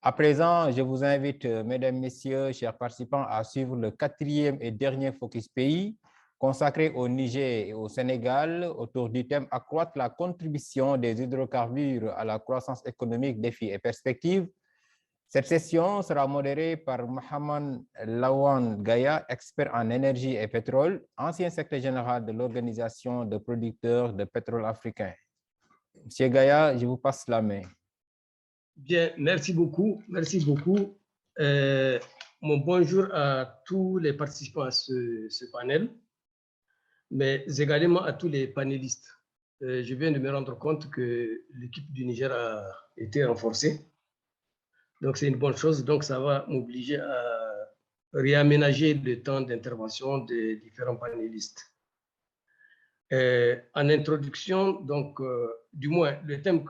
À présent, je vous invite, mesdames, messieurs, chers participants, à suivre le quatrième et dernier Focus Pays consacré au Niger et au Sénégal autour du thème accroître la contribution des hydrocarbures à la croissance économique, défis et perspectives. Cette session sera modérée par Mohamed Lawan Gaya, expert en énergie et pétrole, ancien secrétaire général de l'Organisation de producteurs de pétrole africain. Monsieur Gaya, je vous passe la main. Bien, merci beaucoup. Merci beaucoup. Mon bonjour à tous les participants à ce panel, mais également à tous les panélistes. Je viens de me rendre compte que l'équipe du Niger a été renforcée. Donc, c'est une bonne chose. Donc, ça va m'obliger à réaménager le temps d'intervention des différents panélistes. En introduction, donc, du moins, le thème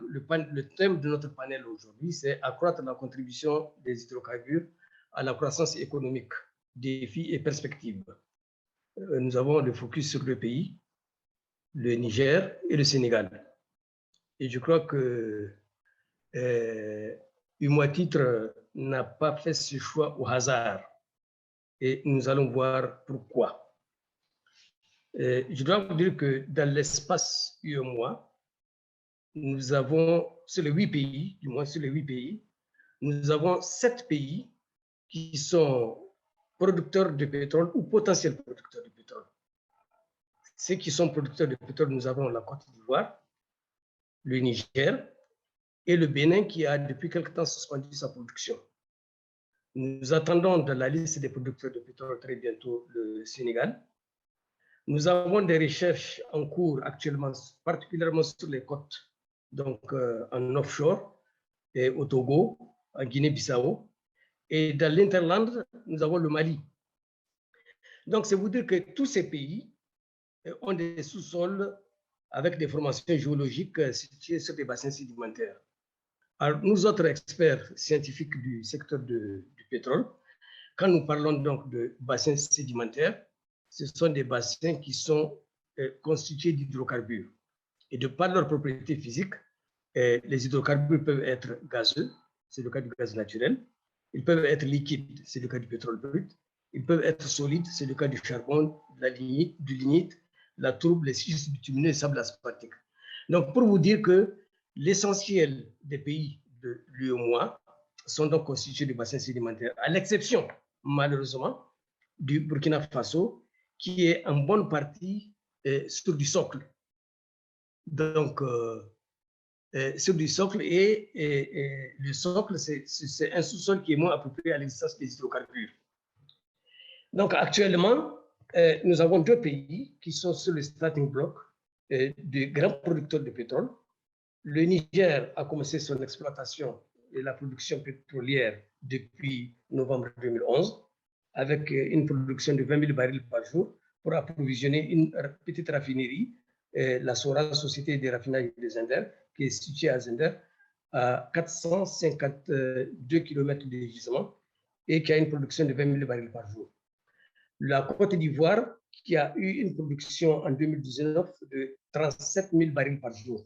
de notre panel aujourd'hui, c'est accroître la contribution des hydrocarbures à la croissance économique, défis et perspectives. Nous avons le focus sur deux pays, le Niger et le Sénégal. Et je crois que Titre n'a pas fait ce choix au hasard. Et nous allons voir pourquoi. Je dois vous dire que dans l'espace UEMOA, nous avons, sur les 8 pays, du moins sur les 8 pays, nous avons 7 pays qui sont producteurs de pétrole ou potentiels producteurs de pétrole. Ceux qui sont producteurs de pétrole, nous avons la Côte d'Ivoire, le Niger et le Bénin qui a depuis quelque temps suspendu sa production. Nous attendons dans la liste des producteurs de pétrole très bientôt le Sénégal. Nous avons des recherches en cours actuellement, particulièrement sur les côtes, donc en offshore, et au Togo, en Guinée-Bissau. Et dans l'interland, nous avons le Mali. Donc, c'est vous dire que tous ces pays ont des sous-sols avec des formations géologiques situées sur des bassins sédimentaires. Alors, nous autres experts scientifiques du secteur du pétrole, quand nous parlons donc de bassins sédimentaires, ce sont des bassins qui sont constitués d'hydrocarbures. Et de par leur propriété physique, les hydrocarbures peuvent être gazeux, c'est le cas du gaz naturel. Ils peuvent être liquides, c'est le cas du pétrole brut. Ils peuvent être solides, c'est le cas du charbon, du lignite, la tourbe, les schistes bitumineux et le sable asphaltique. Donc, pour vous dire que l'essentiel des pays de l'UEMOA sont donc constitués de bassins sédimentaires, à l'exception, malheureusement, du Burkina Faso, qui est en bonne partie sur du socle. Donc, sur du socle, et le socle, c'est un sous-sol qui est moins approprié à l'existence des hydrocarbures. Donc, actuellement, nous avons deux pays qui sont sur le starting block de grands producteurs de pétrole. Le Niger a commencé son exploitation et la production pétrolière depuis novembre 2011, avec une production de 20 000 barils par jour pour approvisionner une petite raffinerie, la SORA, Société des raffinage des Indes, qui est située à Zender, à 452 km de gisement et qui a une production de 20 000 barils par jour. La Côte d'Ivoire, qui a eu une production en 2019 de 37 000 barils par jour.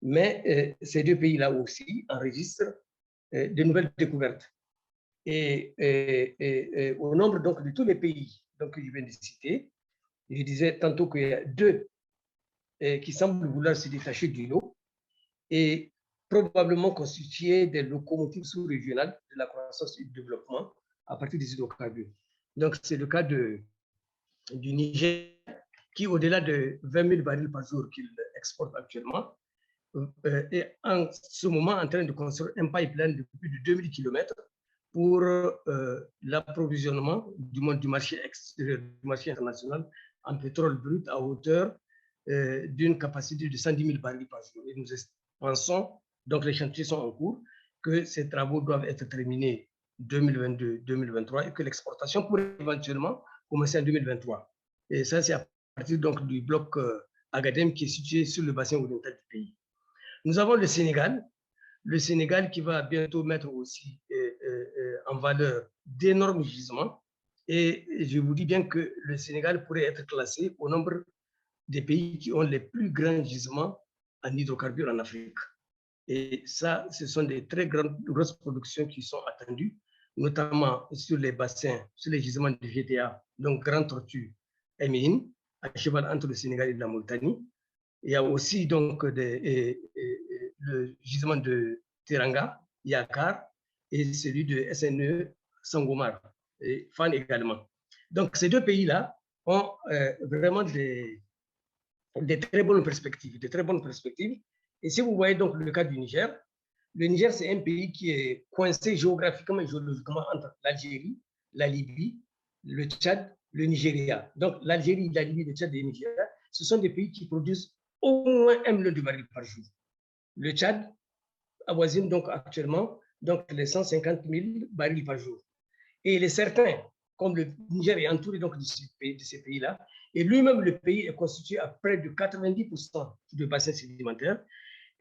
Mais ces deux pays-là aussi enregistrent de nouvelles découvertes. Et au nombre donc, de tous les pays donc, que je viens de citer, je disais tantôt qu'il y a deux qui semblent vouloir se détacher du lot et probablement constituer des locomotives sous-régionales de la croissance et du développement à partir des hydrocarbures. Donc, c'est le cas du Niger, qui, au-delà de 20 000 barils par jour qu'il exporte actuellement, est en ce moment en train de construire un pipeline de plus de 2000 km pour l'approvisionnement du marché extérieur, du marché international en pétrole brut à hauteur d'une capacité de 110 000 barils par jour. Et nous pensons, donc les chantiers sont en cours, que ces travaux doivent être terminés 2022-2023 et que l'exportation pourrait éventuellement commencer en 2023. Et ça, c'est à partir donc du bloc Agadem qui est situé sur le bassin oriental du pays. Nous avons le Sénégal qui va bientôt mettre aussi en valeur d'énormes gisements. Et je vous dis bien que le Sénégal pourrait être classé au nombre des pays qui ont les plus grands gisements en hydrocarbures en Afrique. Et ça, ce sont des très grosses productions qui sont attendues, notamment sur les bassins, sur les gisements de GTA, donc Grand Tortue et Méhine, à cheval entre le Sénégal et la Mauritanie. Il y a aussi donc le gisement de Teranga, Yakar, et celui de SNE Sangomar, et Fan également. Donc ces deux pays-là ont vraiment des très bonnes perspectives, Et si vous voyez donc le cas du Niger, le Niger, c'est un pays qui est coincé géographiquement et géologiquement entre l'Algérie, la Libye, le Tchad, le Nigeria. Donc, l'Algérie, la Libye, le Tchad et le Nigeria, ce sont des pays qui produisent au moins 1 million de barils par jour. Le Tchad avoisine donc actuellement donc, les 150 000 barils par jour. Et il est certain, comme le Niger est entouré donc, de ces pays-là, et lui-même, le pays est constitué à près de 90% de bassins sédimentaires.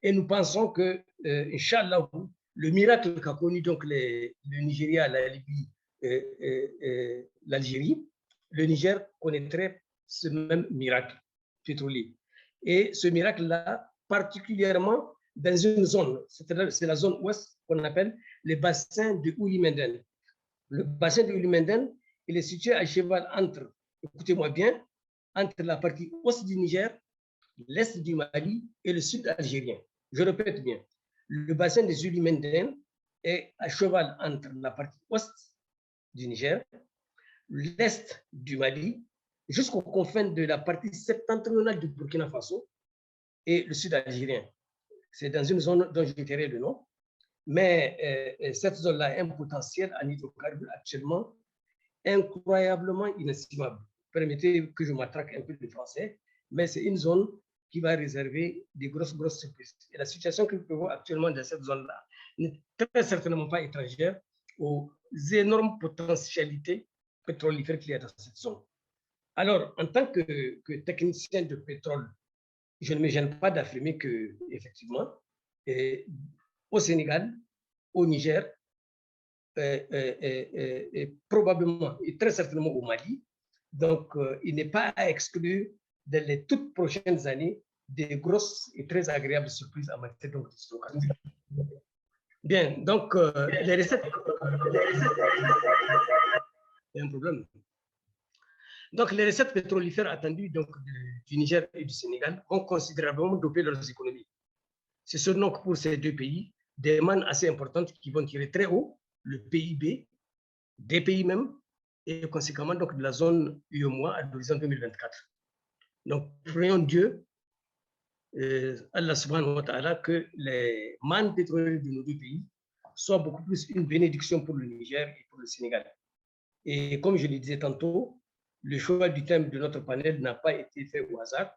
Et nous pensons que, Inch'Allah, le miracle qu'a connu donc le Nigeria, la Libye, l'Algérie, le Niger connaîtrait ce même miracle pétrolier. Et ce miracle-là, particulièrement dans une zone, c'est la zone ouest qu'on appelle le bassin de Oulimenden. Le bassin de Oulimenden, il est situé à cheval entre, écoutez-moi bien, entre la partie ouest du Niger, l'est du Mali et le sud algérien. Je répète bien, le bassin des Oulimenden est à cheval entre la partie ouest du Niger, l'est du Mali, jusqu'aux confins de la partie septentrionale du Burkina Faso et le sud algérien. C'est dans une zone dont je tairai le nom, mais cette zone-là a un potentiel en hydrocarbures actuellement incroyablement inestimable. Permettez que je m'attraque un peu de français, mais c'est une zone qui va réserver des grosses surprises. Et la situation que nous pouvons actuellement dans cette zone-là n'est très certainement pas étrangère aux énormes potentialités pétrolifères qu'il y a dans cette zone. Alors, en tant que technicien de pétrole, je ne me gêne pas d'affirmer que, effectivement, au Sénégal, au Niger, probablement et très certainement au Mali. Donc, il n'est pas à exclure dans les toutes prochaines années des grosses et très agréables surprises en matière de stockage. Bien, donc les recettes. Il y a un problème. Donc, les recettes pétrolifères attendues donc, du Niger et du Sénégal ont considérablement dopé leurs économies. C'est seulement que pour ces deux pays, des mannes assez importantes qui vont tirer très haut le PIB des pays même et conséquemment donc, de la zone UEMOA à l'horizon 2024. Donc, prions Dieu, Allah subhanahu wa ta'ala, que les mannes pétrolières de nos deux pays soient beaucoup plus une bénédiction pour le Niger et pour le Sénégal. Et comme je le disais tantôt, le choix du thème de notre panel n'a pas été fait au hasard.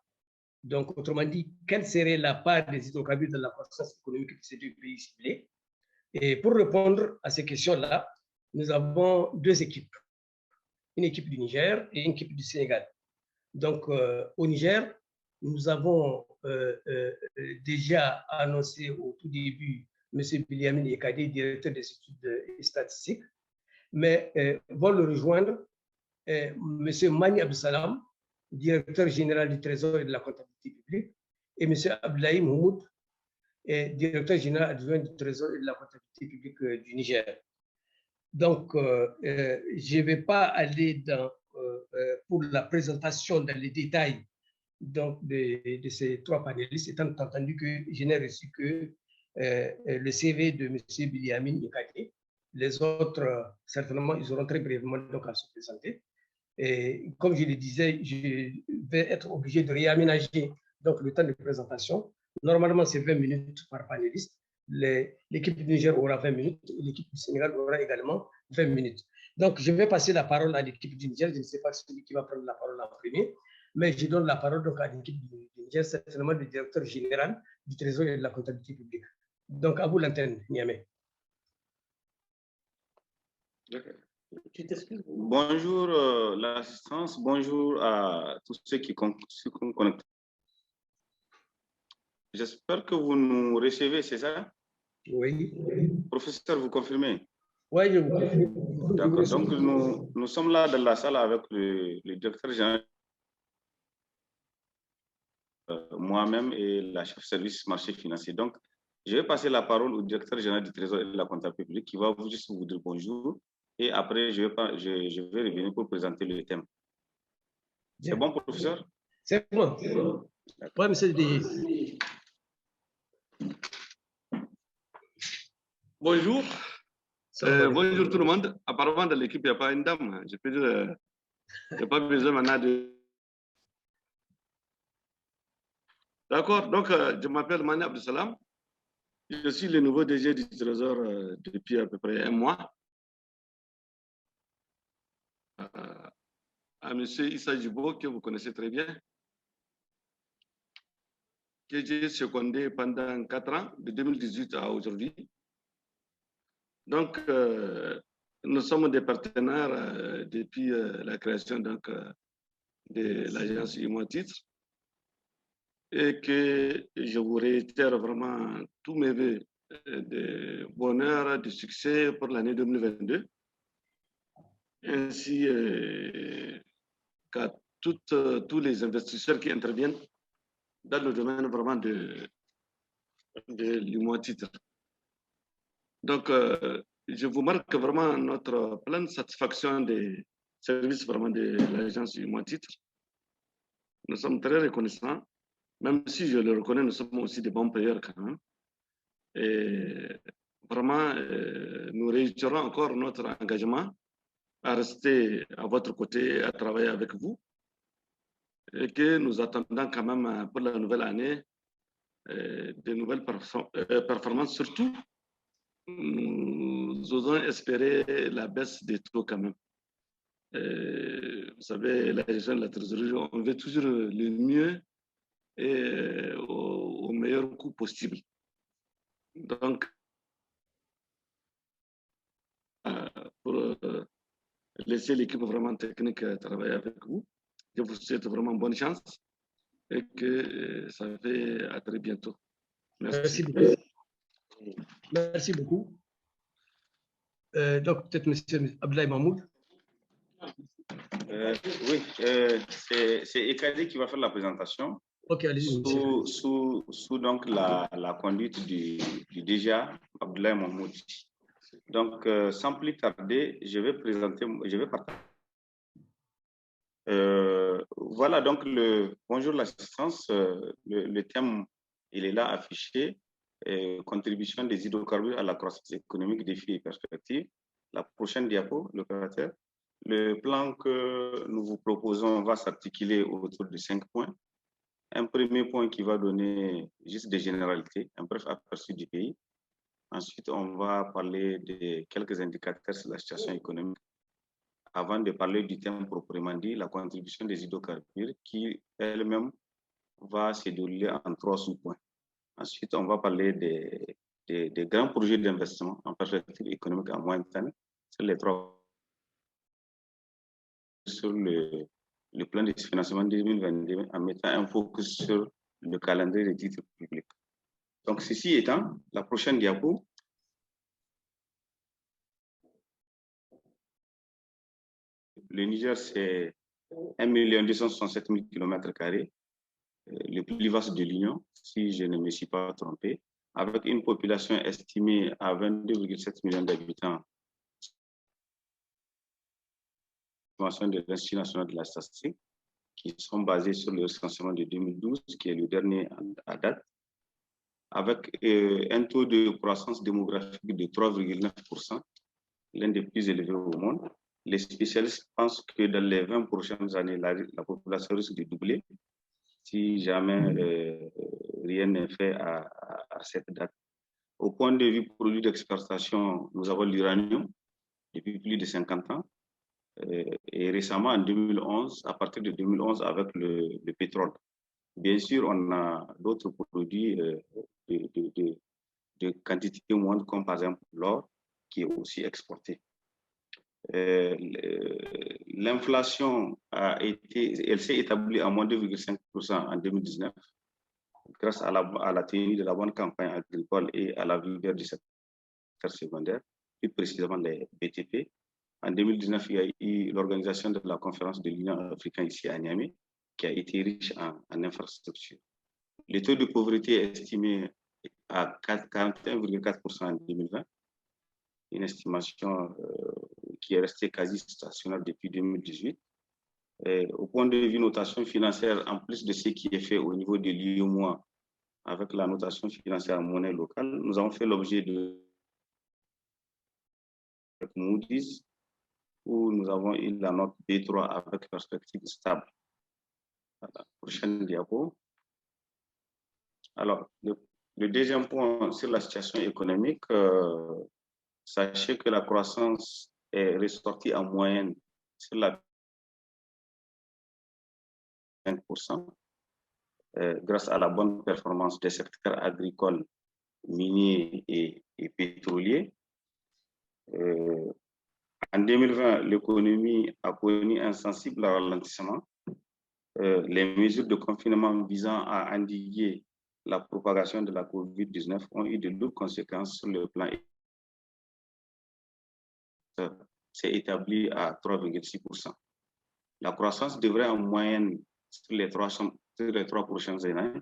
Donc, autrement dit, quelle serait la part des hydrocarbures dans la croissance économique de ces deux pays ciblés? Et pour répondre à ces questions-là, nous avons deux équipes. Une équipe du Niger et une équipe du Sénégal. Donc, au Niger, nous avons déjà annoncé au tout début M. Biliamine Ekade, directeur des études et statistiques, mais vont le rejoindre M. Mani Abdussalam, directeur général du Trésor et de la comptabilité publique, et M. Abdoulaye Moumoud, directeur général adjoint du Trésor et de la comptabilité publique du Niger. Donc, je ne vais pas aller pour la présentation dans les détails donc, de ces trois panélistes, étant entendu que je n'ai reçu que le CV de M. Biliamine Ekade. Les autres, certainement, ils auront très brièvement donc, à se présenter. Et comme je le disais, je vais être obligé de réaménager donc, le temps de présentation. Normalement, c'est 20 minutes par panéliste. L'équipe du Niger aura 20 minutes et l'équipe du Sénégal aura également 20 minutes. Donc, je vais passer la parole à l'équipe du Niger. Je ne sais pas celui qui va prendre la parole en premier, mais je donne la parole donc, à l'équipe du Niger, certainement le directeur général du Trésor et de la comptabilité publique. Donc, à vous l'antenne, Niamey. Bonjour l'assistance, bonjour à tous ceux qui sont connectés. J'espère que vous nous recevez, c'est ça? Oui. Professeur, vous confirmez? Oui, je vous confirme. D'accord, donc nous sommes là dans la salle avec le directeur général, moi-même et la chef de service marché financier. Donc, Je vais passer la parole au directeur général du Trésor et de la comptabilité publique qui va juste vous dire bonjour. Et après, je vais revenir pour présenter le thème. C'est bon, professeur? C'est bon. Oui, monsieur Didier. Bonjour. Bonjour tout le monde. Apparemment, dans l'équipe, il n'y a pas une dame. Je peux dire, il n'y a pas besoin maintenant de... D'accord. Donc, je m'appelle Mani Abdussalam. Je suis le nouveau DG du Trésor depuis à peu près un mois. À M. Issa Djibo, que vous connaissez très bien, que j'ai secondé pendant 4 ans, de 2018 à aujourd'hui. Donc, nous sommes des partenaires depuis la création donc, de l'agence IMO Titre et que je vous réitère vraiment tous mes vœux de bonheur, de succès pour l'année 2022, ainsi qu'à tous les investisseurs qui interviennent dans le domaine vraiment de l'IMO Titre. Donc, je vous marque vraiment notre pleine satisfaction des services vraiment de l'agence IMO Titre. Nous sommes très reconnaissants, même si je le reconnais, nous sommes aussi des bons payeurs quand même. Et vraiment, nous réitérons encore notre engagement à rester à votre côté, à travailler avec vous, et que nous attendons quand même pour la nouvelle année de nouvelles performances, surtout. Nous osons espérer la baisse des taux quand même. Vous savez, la gestion de la trésorerie, on veut toujours le mieux et au meilleur coût possible. Donc, pour laisser l'équipe vraiment technique travailler avec vous, je vous souhaite vraiment bonne chance et que ça fait à très bientôt. Merci beaucoup. Merci beaucoup. Donc, peut-être M. Abdoulaye Mahmoud. Oui, c'est Ekadi qui va faire la présentation. Ok, allez-y. Sous donc la conduite du DGA, Abdoulaye Mahmoud. Donc, sans plus tarder, je vais partager. Voilà donc bonjour l'assistance. Le thème, il est là affiché. Contribution des hydrocarbures à la croissance économique, défis et perspectives. La prochaine diapo, l'opérateur. Le plan que nous vous proposons va s'articuler autour de 5 points. Un premier point qui va donner juste des généralités, un bref aperçu du pays. Ensuite, on va parler de quelques indicateurs sur la situation économique avant de parler du thème proprement dit, la contribution des hydrocarbures qui elle-même va se dérouler en 3 sous-points. Ensuite, on va parler des grands projets d'investissement en perspective économique à moyen terme sur les 3 sur le plan de financement 2022 en mettant un focus sur le calendrier des titres publics. Donc, ceci étant, la prochaine diapo. Le Niger, c'est 1 267 000 km², le plus vaste de l'Union, si je ne me suis pas trompé, avec une population estimée à 22,7 millions d'habitants. De l'Institut national de la statistique, qui sont basés sur le recensement de 2012, qui est le dernier à date, avec un taux de croissance démographique de 3,9%, l'un des plus élevés au monde. Les spécialistes pensent que dans les 20 prochaines années, la population risque de doubler si jamais rien n'est fait à cette date. Au point de vue produit d'exportation, nous avons l'uranium depuis plus de 50 ans. Et récemment, en 2011, à partir de 2011, avec le pétrole. Bien sûr, on a d'autres produits de quantité moindre, comme par exemple l'or, qui est aussi exporté. L'inflation elle s'est établie à moins 2,5% en 2019, grâce à la tenue de la bonne campagne agricole et à la vigueur du secteur secondaire, plus précisément les BTP. En 2019, il y a eu l'organisation de la conférence de l'Union africaine ici à Niamey, qui a été riche en infrastructures. Le taux de pauvreté est estimé à 41,4% en 2020, une estimation qui est restée quasi stationnaire depuis 2018. Et au point de vue notation financière, en plus de ce qui est fait au niveau de l'UEMOA, avec la notation financière en monnaie locale, nous avons fait l'objet de Moody's, où nous avons eu la note B3 avec perspective stable. Voilà. Prochaine diapo. Alors, le deuxième point sur la situation économique, sachez que la croissance est ressortie en moyenne sur la 5%, grâce à la bonne performance des secteurs agricoles, miniers et pétroliers. En 2020, l'économie a connu un sensible ralentissement. Les mesures de confinement visant à endiguer la propagation de la COVID-19 ont eu de lourdes conséquences sur le plan économique. C'est établi à 3,6%. La croissance devrait en moyenne, sur les trois prochaines années,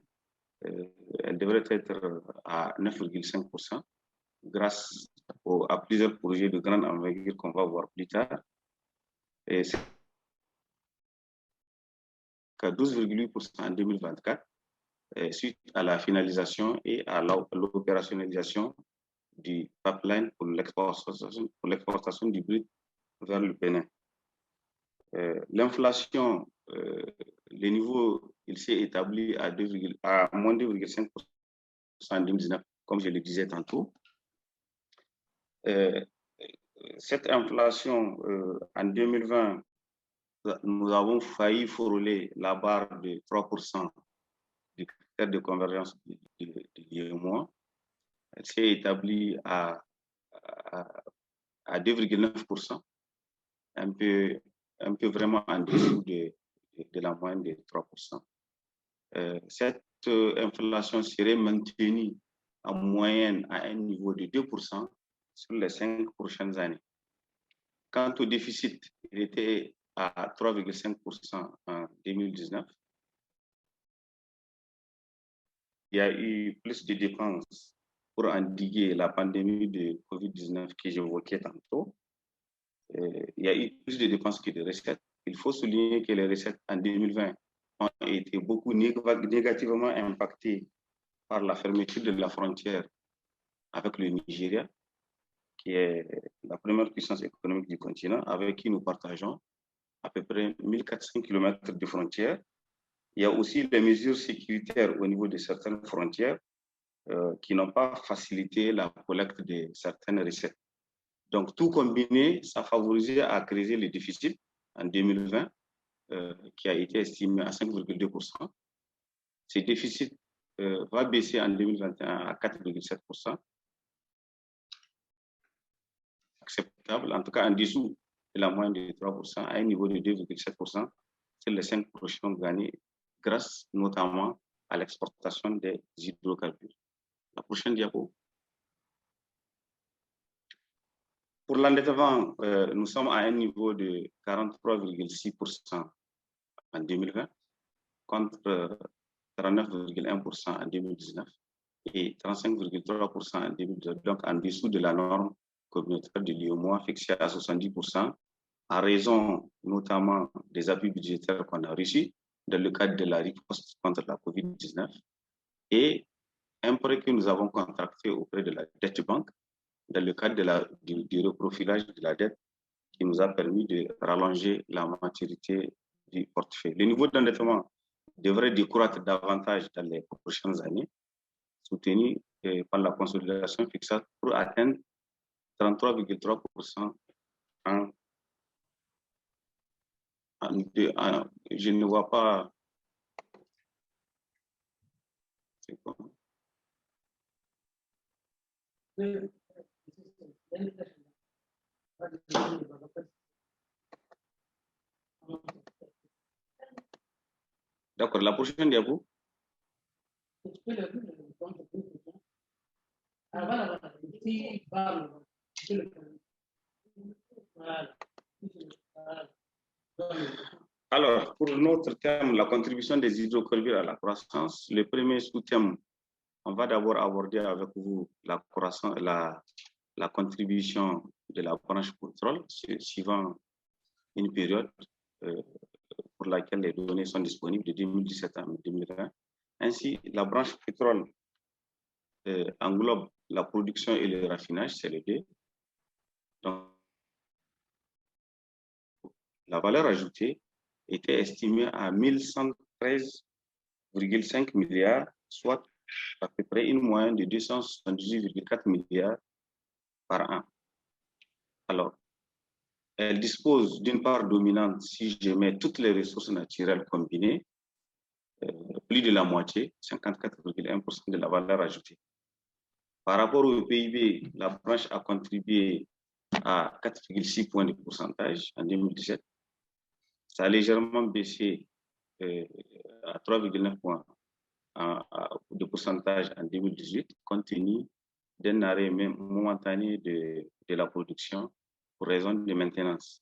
elle devrait être à 9,5% grâce à plusieurs projets de grande envergure qu'on va voir plus tard. Et c'est à 12,8% en 2024, suite à la finalisation et à l'opérationnalisation du pipeline pour l'exportation du brut vers le Bénin. L'inflation, le niveau, il s'est établi à moins 2,5% en 2019, comme je le disais tantôt. Cette inflation, en 2020, nous avons failli frôler la barre de 3% du critère de convergence de l'UEMOA. Elle s'est établie à 2,9%, un peu vraiment en dessous de la moyenne de 3%. Cette inflation serait maintenue en moyenne à un niveau de 2% sur les 5 prochaines années. Quant au déficit, il était à 3,5% en 2019. Il y a eu plus de dépenses pour endiguer la pandémie de COVID-19 que j'évoquais tantôt. Il y a eu plus de dépenses que de recettes. Il faut souligner que les recettes en 2020 ont été beaucoup négativement impactées par la fermeture de la frontière avec le Nigeria, qui est la première puissance économique du continent, avec qui nous partageons à peu près 1400 km de frontières. Il y a aussi les mesures sécuritaires au niveau de certaines frontières qui n'ont pas facilité la collecte de certaines recettes. Donc, tout combiné, ça a favorisé à creuser le déficit en 2020, qui a été estimé à 5,2%. Ce déficit va baisser en 2021 à 4,7%. Acceptable, en tout cas en dessous de la moyenne de 3%, à un niveau de 2,7% sur les 5 prochaines années, grâce notamment à l'exportation des hydrocarbures. La prochaine diapo. Pour l'endettement, nous sommes à un niveau de 43,6% en 2020, contre 39,1% en 2019 et 35,3% en 2019, donc en dessous de la norme communautaire de l'UEMOA fixée à 70%, en raison notamment des appuis budgétaires qu'on a reçus dans le cadre de la riposte contre la COVID-19 et un prêt que nous avons contracté auprès de la Dette Bank dans le cadre du reprofilage de la dette qui nous a permis de rallonger la maturité du portefeuille. Le niveau d'endettement devrait décroître davantage dans les prochaines années, soutenu par la consolidation fixée pour atteindre 33,3% je ne vois pas. C'est quoi? D'accord, la prochaine diapo. Alors, pour notre thème, la contribution des hydrocarbures à la croissance, le premier sous-thème on va d'abord aborder avec vous la contribution de la branche pétrole suivant une période pour laquelle les données sont disponibles de 2017 à 2020. Ainsi, la branche pétrole englobe la production et le raffinage, c'est le D. Donc, la valeur ajoutée était estimée à 1113,5 milliards, soit à peu près une moyenne de 278,4 milliards par an. Alors, elle dispose d'une part dominante, si je mets toutes les ressources naturelles combinées, plus de la moitié, 54,1% de la valeur ajoutée. Par rapport au PIB, la branche a contribué à 4,6 points de pourcentage en 2017. Ça a légèrement baissé à 3,9 points de pourcentage en 2018, compte tenu d'un arrêt momentané de la production pour raison de maintenance.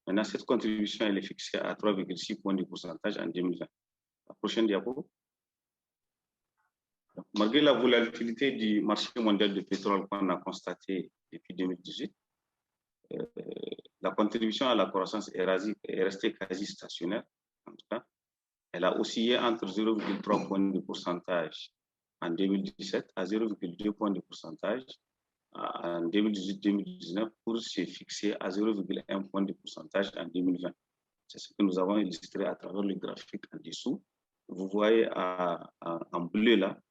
Maintenant, cette contribution elle est fixée à 3,6 points de pourcentage en 2020. La prochaine diapo. Malgré la volatilité du marché mondial du pétrole qu'on a constaté depuis 2018, la contribution à la croissance est restée quasi stationnaire. En tout cas, elle a oscillé entre 0,3 points de pourcentage en 2017 à 0,2 points de pourcentage en 2018-2019 pour se fixer à 0,1 point de pourcentage en 2020. C'est ce que nous avons illustré à travers le graphique en dessous. Vous voyez en bleu là,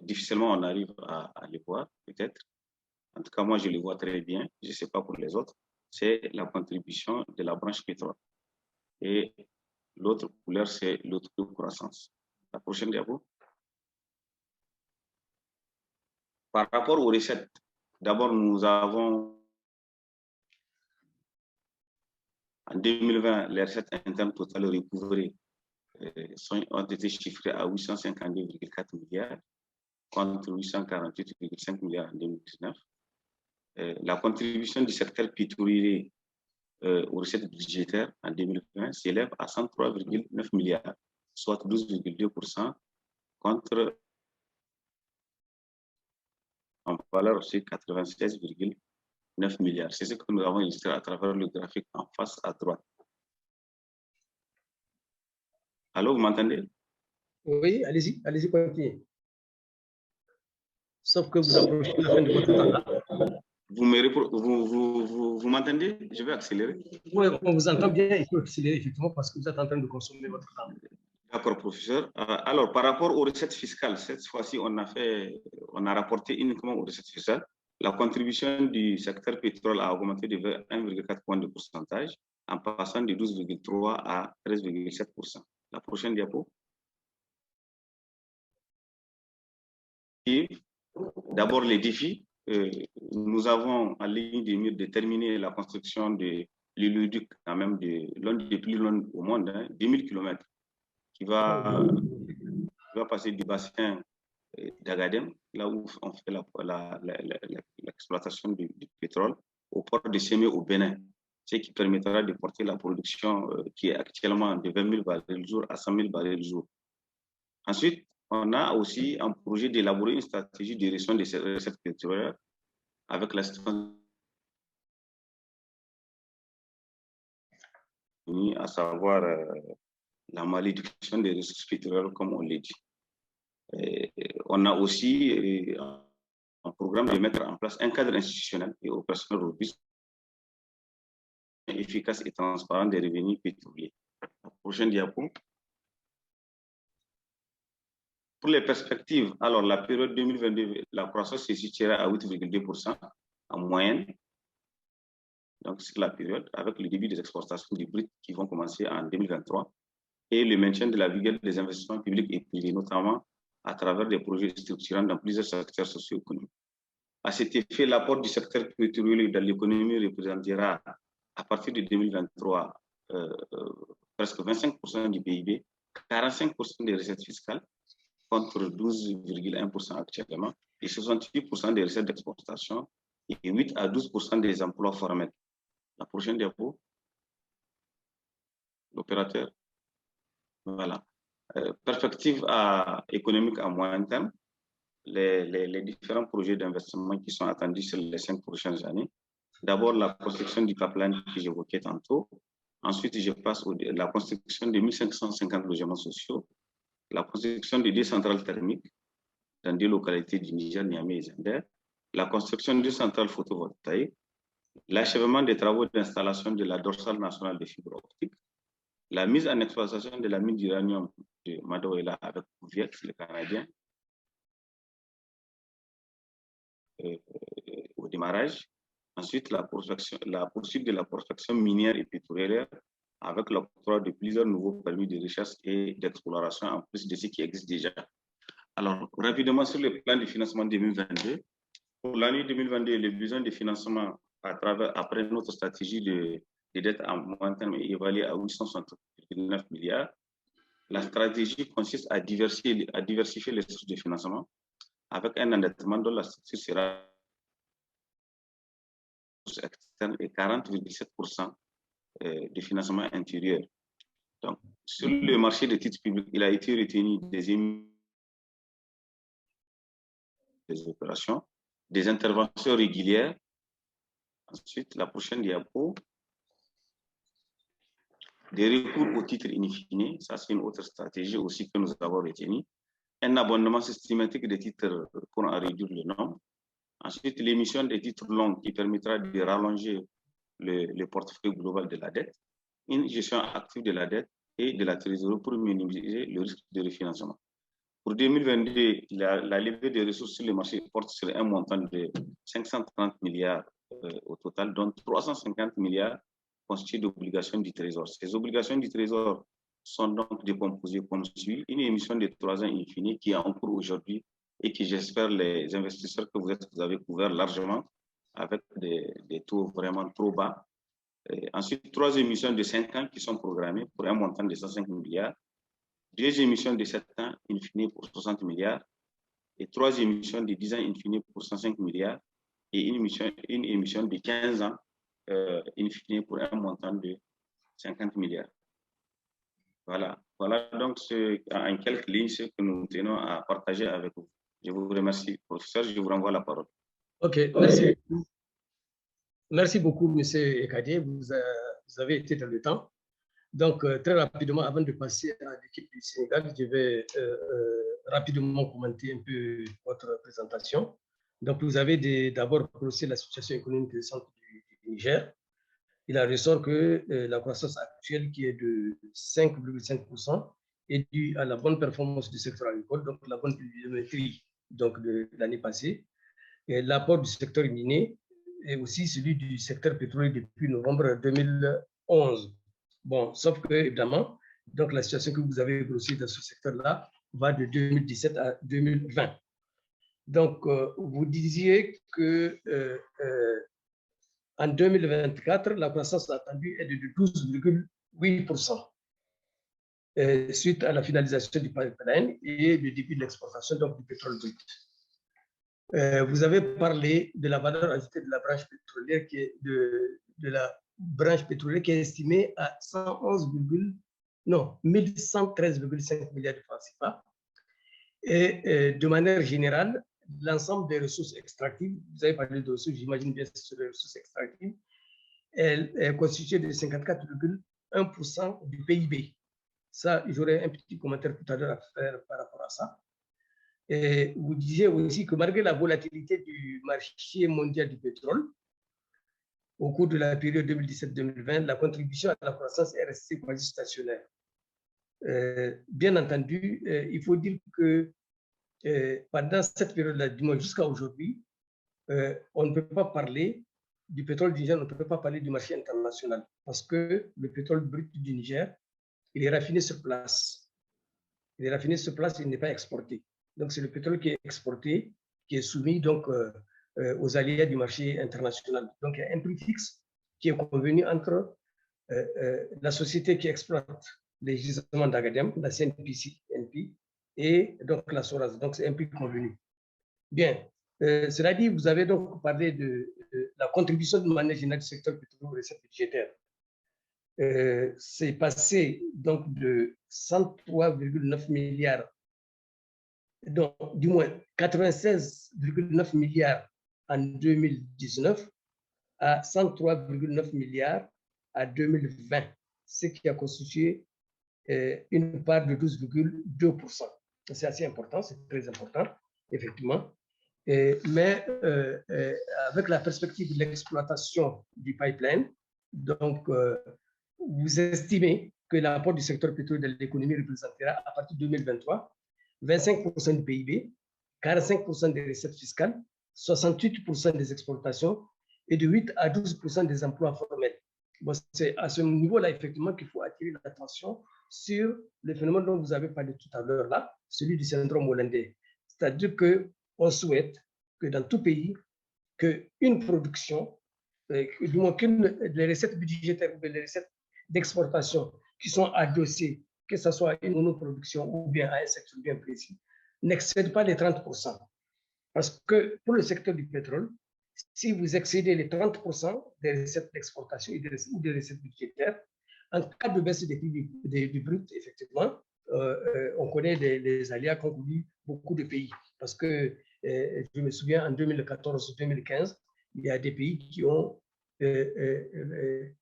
difficilement on arrive à le voir peut-être. En tout cas, moi je le vois très bien, je ne sais pas pour les autres. C'est la contribution de la branche pétrole. Et l'autre couleur, c'est l'autre de croissance. La prochaine diapo. Par rapport aux recettes, d'abord, nous avons en 2020, les recettes internes totales recouvrées ont été chiffrées à 852,4 milliards contre 848,5 milliards en 2019. La contribution du secteur pétrolier aux recettes budgétaires en 2020 s'élève à 103,9 milliards, soit 12,2% contre en valeur aussi 96,9 milliards. C'est ce que nous avons illustré à travers le graphique en face à droite. Allô, vous m'entendez? Oui, allez-y, continuez. Sauf que vous approchez la fin de votre temps là. Vous m'entendez? Je vais accélérer. Oui, on vous entend bien, il faut accélérer effectivement parce que vous êtes en train de consommer votre temps. D'accord, professeur. Alors, par rapport aux recettes fiscales, cette fois-ci, on a rapporté uniquement aux recettes fiscales. La contribution du secteur pétrole a augmenté de 1,4 points de pourcentage en passant de 12,3 à 13,7%. La prochaine diapo. D'abord, les défis. Nous avons en ligne de mire déterminé la construction de l'oléoduc, quand même l'un des plus longs au monde, 10 000 km, qui va passer du bassin d'Agadem, là où on fait l'exploitation du pétrole, au port de Sémé au Bénin, ce qui permettra de porter la production qui est actuellement de 20 000 barils jour à 100 000 barils jour. Ensuite, on a aussi un projet d'élaborer une stratégie de gestion de ces recettes pétrolières avec l'assistance, à savoir la malédiction des ressources pétrolières, comme on l'a dit. On a aussi un programme de mettre en place un cadre institutionnel et opérationnel robuste, efficace et transparent des revenus pétroliers. La prochaine diapo. Pour les perspectives, alors la période 2022, la croissance se situera à 8,2% en moyenne. Donc, c'est la période avec le début des exportations du brut qui vont commencer en 2023 et le maintien de la vigueur des investissements publics et privés, notamment à travers des projets structurants dans plusieurs secteurs socio-économiques. À cet effet, l'apport du secteur pétrolier dans l'économie représentera à partir de 2023 presque 25% du PIB, 45% des recettes fiscales, contre 12,1% actuellement, et 68% des recettes d'exportation et 8 à 12% des emplois formels. La prochaine diapo. L'opérateur. Voilà. Perspectives économiques à moyen terme, les différents projets d'investissement qui sont attendus sur les 5 prochaines années. D'abord, la construction du pipeline que j'évoquais tantôt. Ensuite, je passe à la construction de 1550 logements sociaux, la construction de 2 centrales thermiques dans 2 localités du Niger, Niamey et Zender, la construction de 2 centrales photovoltaïques, l'achèvement des travaux d'installation de la dorsale nationale de fibre optique, la mise en exploitation de la mine d'uranium de Madoela avec Viex, le Canadien, au démarrage. Ensuite, la poursuite de la prospection minière et pétrolière avec l'octroi de plusieurs nouveaux permis de recherche et d'exploration en plus de ce qui existe déjà. Alors, rapidement sur le plan de financement 2022. Pour l'année 2022, le besoin de financement après notre stratégie de dette à moyen terme est évalué à 869 milliards. La stratégie consiste à diversifier les sources de financement avec un endettement dont la structure sera externe et 40,7% de financement intérieur. Donc, sur le marché des titres publics, il a été retenu des opérations, des interventions régulières. Ensuite, la prochaine diapo. Des recours au titre in fine, ça c'est une autre stratégie aussi que nous avons retenue. Un abonnement systématique des titres pour en réduire le nombre. Ensuite, l'émission des titres longs qui permettra de rallonger le portefeuille global de la dette. Une gestion active de la dette et de la trésorerie pour minimiser le risque de refinancement. Pour 2022, la levée des ressources sur le marché porte sur un montant de 530 milliards au total, dont 350 milliards constitués d'obligations du Trésor. Ces obligations du Trésor sont donc décomposées comme suit. Une émission de 3 ans infinie qui est en cours aujourd'hui et qui, j'espère, les investisseurs que vous avez couverts largement avec des taux vraiment trop bas. Et ensuite, 3 émissions de 5 ans qui sont programmées pour un montant de 105 milliards. 2 émissions de 7 ans in fine pour 60 milliards et 3 émissions de 10 ans in fine pour 105 milliards et une émission de 15 ans in fine pour un montant de 50 milliards. Voilà donc en quelques lignes ce que nous tenons à partager avec vous. Je vous remercie, professeur, je vous renvoie la parole. Ok, merci. Merci beaucoup, M. Ekadie, vous avez été dans le temps. Donc, très rapidement, avant de passer à l'équipe du Sénégal, je vais rapidement commenter un peu votre présentation. Donc, vous avez d'abord brossé la situation économique récente du Niger. Il en ressort que la croissance actuelle, qui est de 5,5%, est due à la bonne performance du secteur agricole, donc la bonne pluviométrie de l'année passée, et l'apport du secteur minier et aussi celui du secteur pétrolier depuis novembre 2011. Bon, sauf que, évidemment, donc la situation que vous avez brossée dans ce secteur-là va de 2017 à 2020. Donc, vous disiez que en 2024, la croissance attendue est de 12,8%, suite à la finalisation du pipeline et le début de l'exportation du pétrole brut. Vous avez parlé de la valeur ajoutée de la branche pétrolière qui est de la branche pétrolière qui est estimée à 1113,5 milliards de francs CFA. Et de manière générale, l'ensemble des ressources extractives, vous avez parlé de ressources, j'imagine bien sur les ressources extractives, elle est constituée de 54,1% du PIB. Ça, j'aurai un petit commentaire tout à l'heure à faire par rapport à ça. Et vous disiez aussi que malgré la volatilité du marché mondial du pétrole, au cours de la période 2017-2020, la contribution à la croissance est restée quasi stationnaire. Bien entendu, il faut dire que pendant cette période-là, du moins jusqu'à aujourd'hui, on ne peut pas parler du pétrole du Niger, on ne peut pas parler du marché international parce que le pétrole brut du Niger, il est raffiné sur place. Il est raffiné sur place, il n'est pas exporté. Donc, c'est le pétrole qui est exporté, qui est soumis donc aux aléas du marché international. Donc, il y a un prix fixe qui est convenu entre la société qui exploite les gisements d'Agadem, la CNPC, et donc la SORAS. Donc, c'est un prix convenu. Bien. Cela dit, vous avez donc parlé de la contribution de manière générale du secteur pétrolier aux recettes budgétaires. c'est passé donc de 103,9 milliards, donc du moins 96,9 milliards en 2019 à 103,9 milliards à 2020, ce qui a constitué une part de 12,2%. C'est assez important, c'est très important, effectivement. Mais avec la perspective de l'exploitation du pipeline, donc vous estimez que l'apport du secteur pétrolier de l'économie représentera à partir de 2023 25% du PIB, 45% des recettes fiscales, 68% des exportations et de 8 à 12% des emplois formels. Bon, c'est à ce niveau-là, effectivement, qu'il faut attirer l'attention sur le phénomène dont vous avez parlé tout à l'heure, là, celui du syndrome hollandais. C'est-à-dire qu'on souhaite que dans tout pays, qu'une production, du moins les recettes budgétaires ou les recettes d'exportation qui sont adossées, que ce soit à une monoproduction ou bien à un secteur bien précis, n'excèdent pas les 30%. Parce que pour le secteur du pétrole, si vous excédez les 30% des recettes d'exportation ou des recettes budgétaires, en cas de baisse des prix du brut, effectivement, on connaît les aléas qu'ont connu beaucoup de pays. Parce que je me souviens, en 2014-2015, il y a des pays qui ont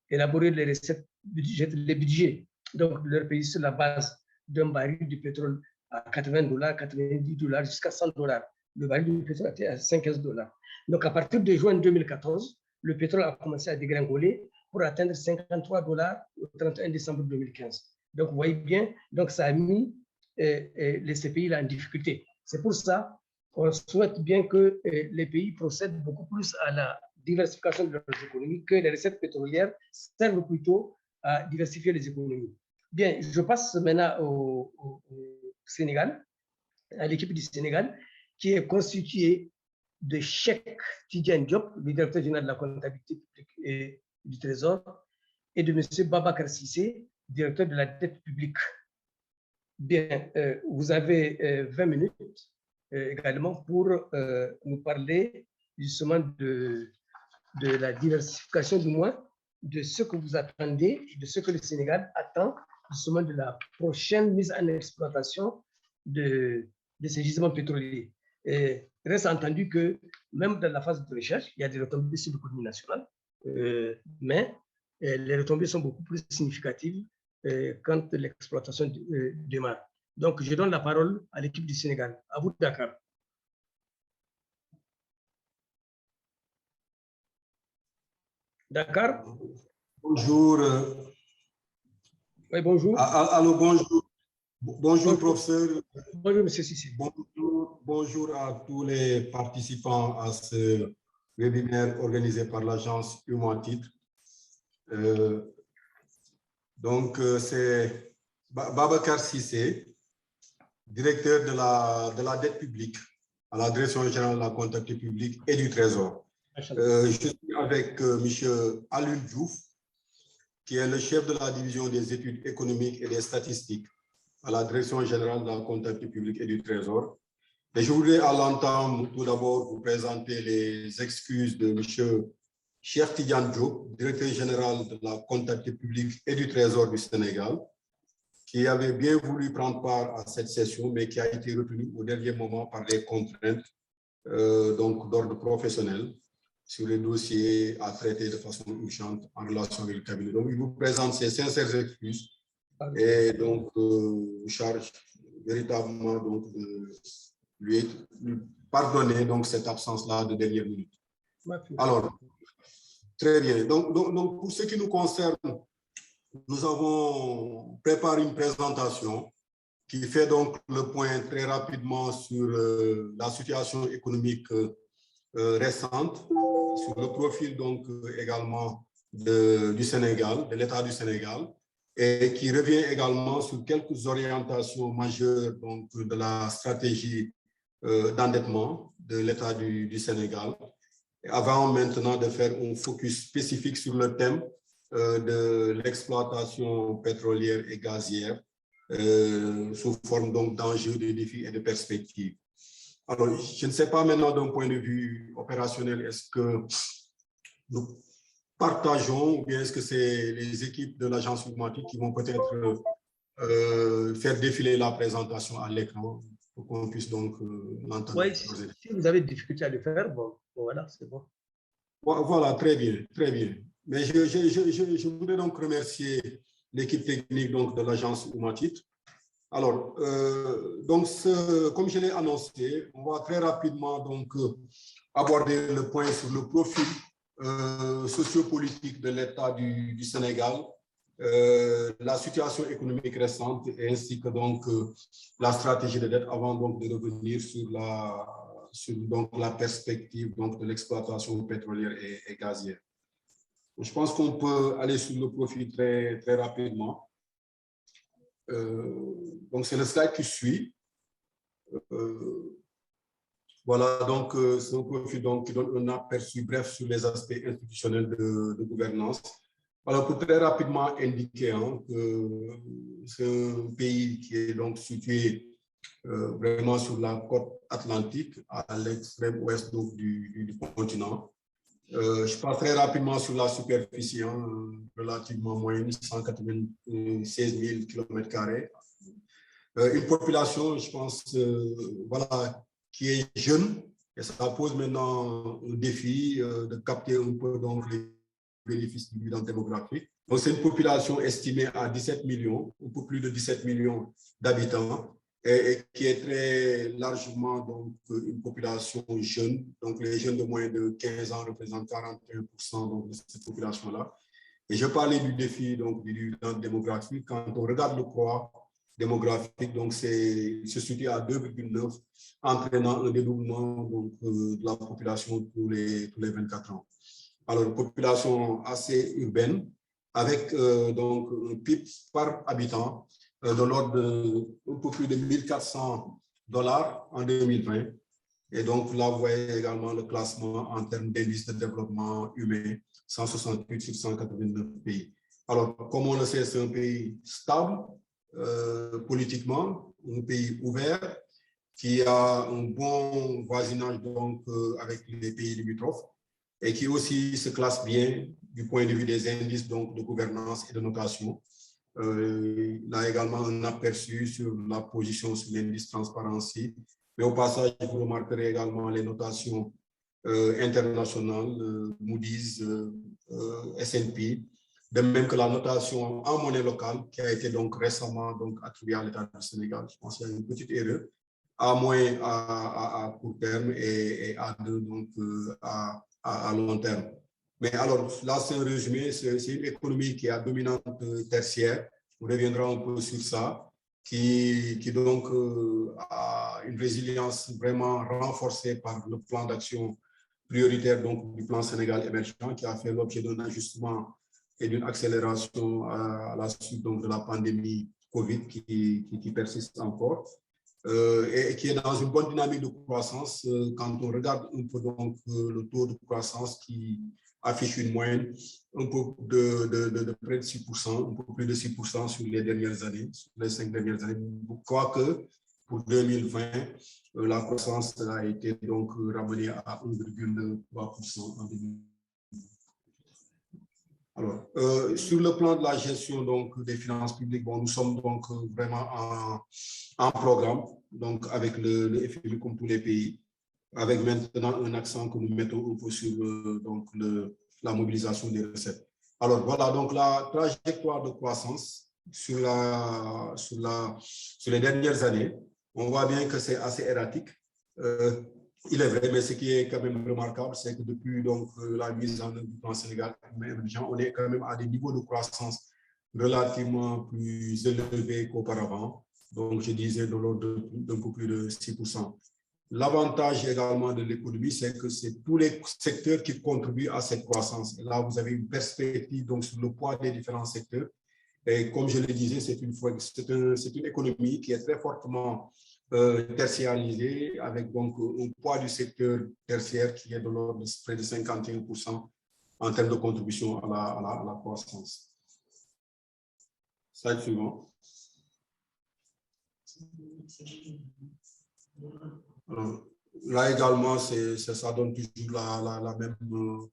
élaboré les recettes budgétaires, les budgets, donc leur pays sur la base d'un baril de pétrole à $80, $90, jusqu'à $100. Le baril de pétrole était à $15. Donc, à partir de juin 2014, le pétrole a commencé à dégringoler pour atteindre $53 au 31 décembre 2015. Donc, vous voyez bien, donc ça a mis ces pays-là en difficulté. C'est pour ça qu'on souhaite bien que les pays procèdent beaucoup plus à la diversification de leurs économies, que les recettes pétrolières servent plutôt à diversifier les économies. Bien, je passe maintenant au Sénégal, à l'équipe du Sénégal, qui est constituée de Cheikh Tidiane Diop, le directeur général de la comptabilité publique et du Trésor, et de M. Babacar Cissé, directeur de la dette publique. Bien, vous avez 20 minutes également pour nous parler justement de la diversification, du moins, de ce que vous attendez et de ce que le Sénégal attend justement de la prochaine mise en exploitation de ces gisements pétroliers. Et reste entendu que même dans la phase de recherche, il y a des retombées sur l'économie nationale, mais les retombées sont beaucoup plus significatives quand l'exploitation démarre. Donc, je donne la parole à l'équipe du Sénégal. À vous, Dakar. Dakar. Bonjour. Oui, bonjour. Allô, bonjour. Bonjour, professeur. Bonjour, monsieur Sissi. Bonjour à tous les participants à ce webinaire organisé par l'agence Humantitre. Donc, c'est Babacar Cissé, directeur de la dette publique à la Direction générale de la comptabilité publique et du Trésor. Je suis avec M. Alun Diouf, qui est le chef de la division des études économiques et des statistiques à la Direction générale de la comptabilité publique et du Trésor. Et je voudrais à l'entame tout d'abord vous présenter les excuses de M. Cheikh Tidiane Diop, directeur général de la comptabilité publique et du Trésor du Sénégal, qui avait bien voulu prendre part à cette session, mais qui a été retenu au dernier moment par des contraintes donc d'ordre professionnel sur les dossiers à traiter de façon urgente en relation avec le cabinet. Donc, il vous présente ses sincères excuses et donc charge véritablement donc, de lui pardonner donc, cette absence-là de dernière minute. Alors, très bien. Donc, pour ce qui nous concerne, nous avons préparé une présentation qui fait donc le point très rapidement sur la situation économique récente, sur le profil donc également du Sénégal, de l'État du Sénégal, et qui revient également sur quelques orientations majeures donc, de la stratégie d'endettement de l'État du Sénégal, avant maintenant de faire un focus spécifique sur le thème de l'exploitation pétrolière et gazière sous forme donc d'enjeux, de défis et de perspectives. Alors, je ne sais pas maintenant d'un point de vue opérationnel, est-ce que nous partageons ou bien est-ce que c'est les équipes de l'agence Ougmati qui vont peut-être faire défiler la présentation à l'écran pour qu'on puisse donc l'entendre. Oui, si vous avez des difficultés à le faire, bon voilà, c'est bon. Voilà, très bien, très bien. Mais je voudrais donc remercier l'équipe technique donc, de l'agence Ougmati. Alors, donc comme je l'ai annoncé, on va très rapidement donc, aborder le point sur le profil sociopolitique de l'État du Sénégal, la situation économique récente ainsi que donc la stratégie de dette avant donc de revenir sur donc, la perspective donc, de l'exploitation pétrolière et gazière. Je pense qu'on peut aller sur le profil très, très rapidement. Donc, c'est le slide qui suit. Voilà, donc c'est un profil donc, qui donne un aperçu bref sur les aspects institutionnels de gouvernance. Alors, pour très rapidement indiquer hein, que c'est un pays qui est donc situé vraiment sur la côte atlantique, à l'extrême ouest donc, du continent. Je passe très rapidement sur la superficie, hein, relativement moyenne, 196 000 km². Une population, je pense, voilà, qui est jeune, et ça pose maintenant un défi de capter un peu donc, les bénéfices du bilan démographique. Donc, c'est une population estimée à 17 millions, un peu plus de 17 millions d'habitants, et qui est très largement donc, une population jeune. Donc, les jeunes de moins de 15 ans représentent 41% donc, de cette population-là. Et je parlais du défi donc, du bilan démographique. Quand on regarde le poids démographique, donc se situe à 2,9, entraînant un dédoublement donc, de la population tous les 24 ans. Alors, une population assez urbaine, avec donc un PIB par habitant de l'ordre d'un peu plus de $1 400 en 2020. Et donc, là, vous voyez également le classement en termes d'indice de développement humain, 168 sur 189 pays. Alors, comme on le sait, c'est un pays stable, politiquement, un pays ouvert qui a un bon voisinage donc, avec les pays limitrophes et qui aussi se classe bien du point de vue des indices donc, de gouvernance et de notation. Il a également un aperçu sur la position sur l'indice Transparency, mais au passage, vous remarquerez également les notations internationales, Moody's, S&P, de même que la notation en monnaie locale qui a été donc récemment donc, attribuée à l'État du Sénégal. Je pense qu'il y a une petite erreur, à court terme et A2 donc, à long terme. Mais alors là, c'est un résumé, c'est une économie qui est à dominante tertiaire, on reviendra un peu sur ça, qui donc a une résilience vraiment renforcée par le plan d'action prioritaire donc, du plan Sénégal émergent qui a fait l'objet d'un ajustement et d'une accélération à la suite donc, de la pandémie Covid qui persiste encore et qui est dans une bonne dynamique de croissance quand on regarde un peu donc, le taux de croissance qui affiche une moyenne un peu de près de 6%, un peu plus de 6% sur les dernières années, sur les 5 dernières années. Quoique pour 2020, la croissance a été donc ramenée à 1,3% en 2020. Alors, sur le plan de la gestion donc, des finances publiques, bon, nous sommes donc vraiment en programme, donc avec le FMI comme tous les pays, avec maintenant un accent que nous mettons un peu sur donc, la mobilisation des recettes. Alors voilà, donc la trajectoire de croissance sur les dernières années, on voit bien que c'est assez erratique. Il est vrai, mais ce qui est quand même remarquable, c'est que depuis donc, la mise en œuvre du plan Sénégal émergent, on est quand même à des niveaux de croissance relativement plus élevés qu'auparavant. Donc, je disais de l'ordre d'un peu plus de 6%. L'avantage également de l'économie, c'est que c'est tous les secteurs qui contribuent à cette croissance. Et là, vous avez une perspective donc, sur le poids des différents secteurs. Et comme je le disais, c'est une économie qui est très fortement tertiarisée, avec donc un poids du secteur tertiaire qui est de l'ordre de près de 51% en termes de contribution à la croissance. Slide suivant. Alors, Là également, ça donne toujours la même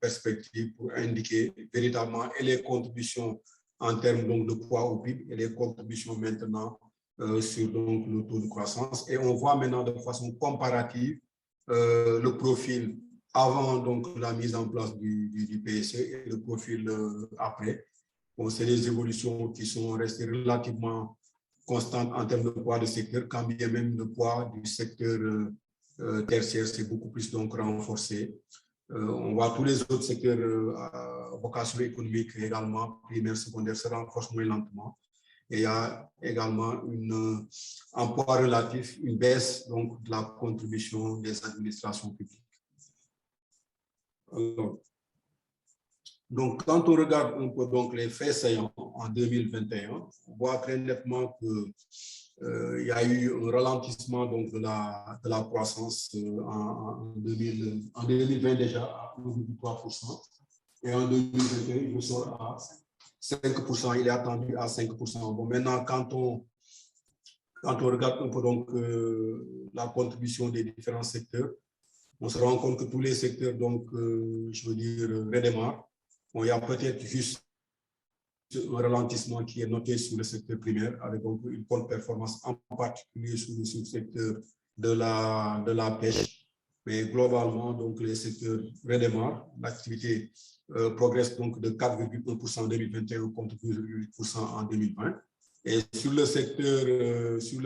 perspective pour indiquer véritablement et les contributions en termes donc, de poids au PIB et les contributions maintenant sur donc, le taux de croissance. Et on voit maintenant de façon comparative le profil avant donc, la mise en place du PSE et le profil après. Bon, c'est des évolutions qui sont restées relativement constantes en termes de poids de secteur, quand bien même le poids du secteur tertiaire s'est beaucoup plus donc renforcé. On voit tous les autres secteurs à vocation économique également, primaire, secondaire, se renforcent moins lentement. Et il y a également un poids relatif, une baisse donc, de la contribution des administrations publiques. Alors, donc, quand on regarde un peu donc, les faits saillants en 2021, on voit très nettement qu'il y a eu un ralentissement donc, de la croissance en 2020 déjà à 1,3%. Et en 2021, il sort à 5%, il est attendu à 5%. Bon, maintenant, quand on regarde un peu donc, la contribution des différents secteurs, on se rend compte que tous les secteurs, donc, je veux dire, redémarrent. Bon, il y a peut-être juste un ralentissement qui est noté sur le secteur primaire, avec donc une bonne performance, en particulier sur le secteur de la pêche. Mais globalement, donc, les secteurs redémarrent. L'activité progresse donc de 4,1% en 2021 contre 2,8% en 2020. Et sur le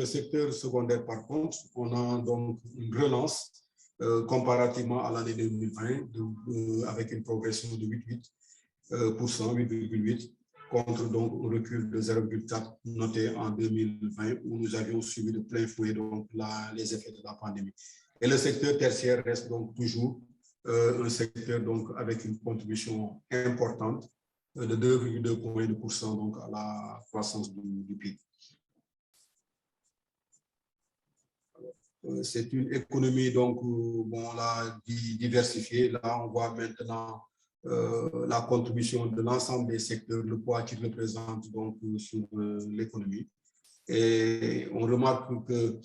secteur secondaire, par contre, on a donc une relance comparativement à l'année 2020 avec une progression de 8,8%, contre donc un recul de 0,4 noté en 2020 où nous avions subi de plein fouet donc, les effets de la pandémie. Et le secteur tertiaire reste donc toujours un secteur donc, avec une contribution importante de 2,2 points de pourcent donc, à la croissance du PIB. C'est une économie donc, bon, là, diversifiée. Là, on voit maintenant la contribution de l'ensemble des secteurs, le poids qu'ils représentent donc, sur l'économie. Et on remarque que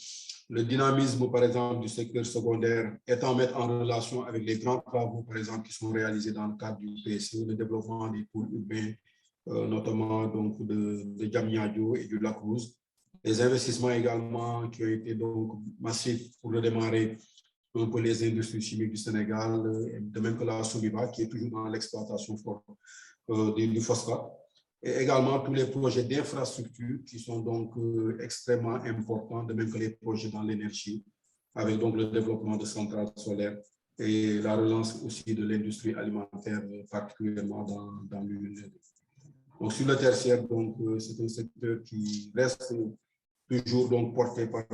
le dynamisme, par exemple, du secteur secondaire est à mettre en relation avec les grands travaux, par exemple, qui sont réalisés dans le cadre du PSE, le développement des pôles urbains, notamment donc, de Diamniadio et du Lac-Rose. Les investissements également qui ont été donc massifs pour redémarrer un peu les industries chimiques du Sénégal, de même que la Somiba, qui est toujours dans l'exploitation du phosphate. Et également tous les projets d'infrastructure qui sont donc extrêmement importants, de même que les projets dans l'énergie, avec donc le développement de centrales solaires et la relance aussi de l'industrie alimentaire, particulièrement dans l'UNED. Donc sur le tertiaire, donc c'est un secteur qui reste toujours donc porté par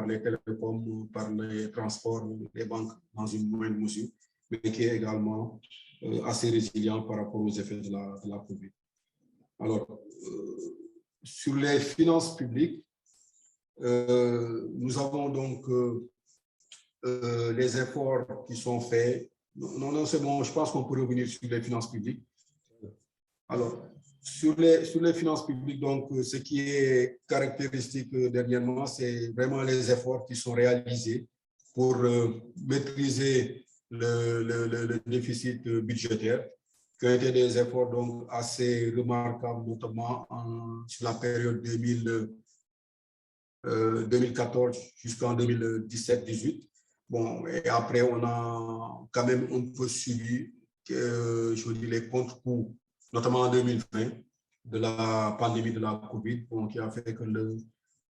les télécoms, par les transports, les banques dans une moindre mesure, mais qui est également assez résilient par rapport aux effets de la COVID. Alors, sur les finances publiques, nous avons donc les efforts qui sont faits. Non, c'est bon, je pense qu'on peut revenir sur les finances publiques. Alors, sur les finances publiques, donc, ce qui est caractéristique dernièrement, c'est vraiment les efforts qui sont réalisés pour maîtriser le déficit budgétaire, qui ont été des efforts donc, assez remarquables, notamment sur la période 2014 jusqu'en 2017-18. Bon, et après, on a quand même un peu suivi je veux dire, les contre-coups, notamment en 2020, de la pandémie de la COVID, donc, qui a fait que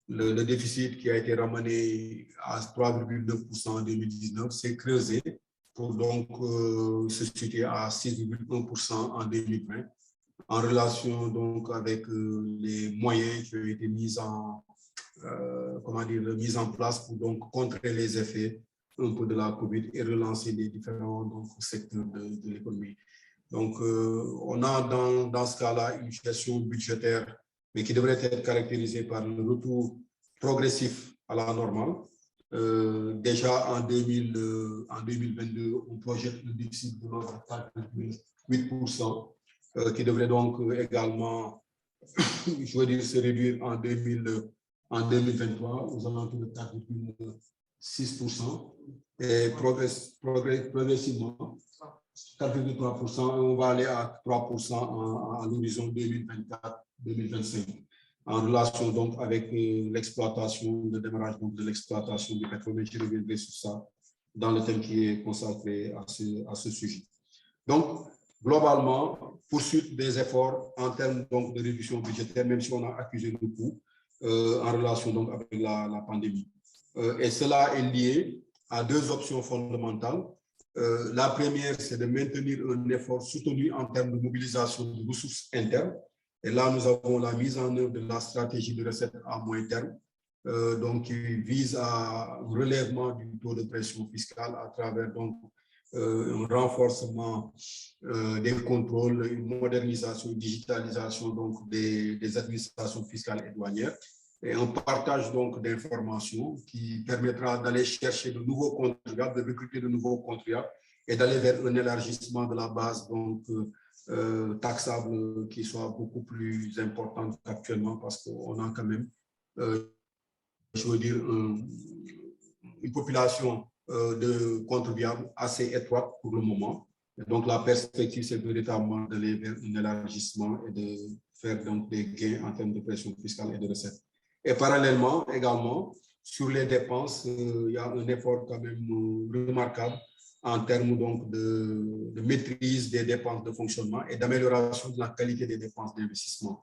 le déficit qui a été ramené à 3,9% en 2019 s'est creusé pour donc se situer à 6,1% en 2020, en relation donc avec les moyens qui ont été mis en place pour donc contrer les effets un peu de la COVID et relancer les différents donc, secteurs de l'économie. Donc, on a dans ce cas-là une gestion budgétaire, mais qui devrait être caractérisée par le retour progressif à la normale. Déjà en 2022, on projette le déficit de l'ordre de 4,8%, qui devrait donc également, je veux dire, se réduire en 2023 aux alentours de 6%, et progressivement, 4,3%, on va aller à 3% à l'horizon 2024-2025, en relation donc avec l'exploitation, le démarrage donc de l'exploitation du pétrole. Je reviendrai sur ça dans le thème qui est consacré à ce sujet. Donc, globalement, poursuite des efforts en termes donc, de réduction budgétaire, même si on a accusé le coût en relation donc, avec la pandémie. Et cela est lié à deux options fondamentales. La première, c'est de maintenir un effort soutenu en termes de mobilisation de ressources internes. Et là, nous avons la mise en œuvre de la stratégie de recettes à moyen terme, donc qui vise à un relèvement du taux de pression fiscale à travers donc, un renforcement des contrôles, une modernisation, une digitalisation donc, des administrations fiscales et douanières, et un partage donc d'informations qui permettra d'aller chercher de nouveaux contribuables, de recruter de nouveaux contribuables et d'aller vers un élargissement de la base donc, taxable qui soit beaucoup plus importante qu'actuellement, parce qu'on a quand même, je veux dire, une population de contribuables assez étroite pour le moment. Et donc, la perspective, c'est véritablement d'aller vers un élargissement et de faire donc des gains en termes de pression fiscale et de recettes. Et parallèlement, également, sur les dépenses, il y a un effort quand même remarquable en termes donc de maîtrise des dépenses de fonctionnement et d'amélioration de la qualité des dépenses d'investissement.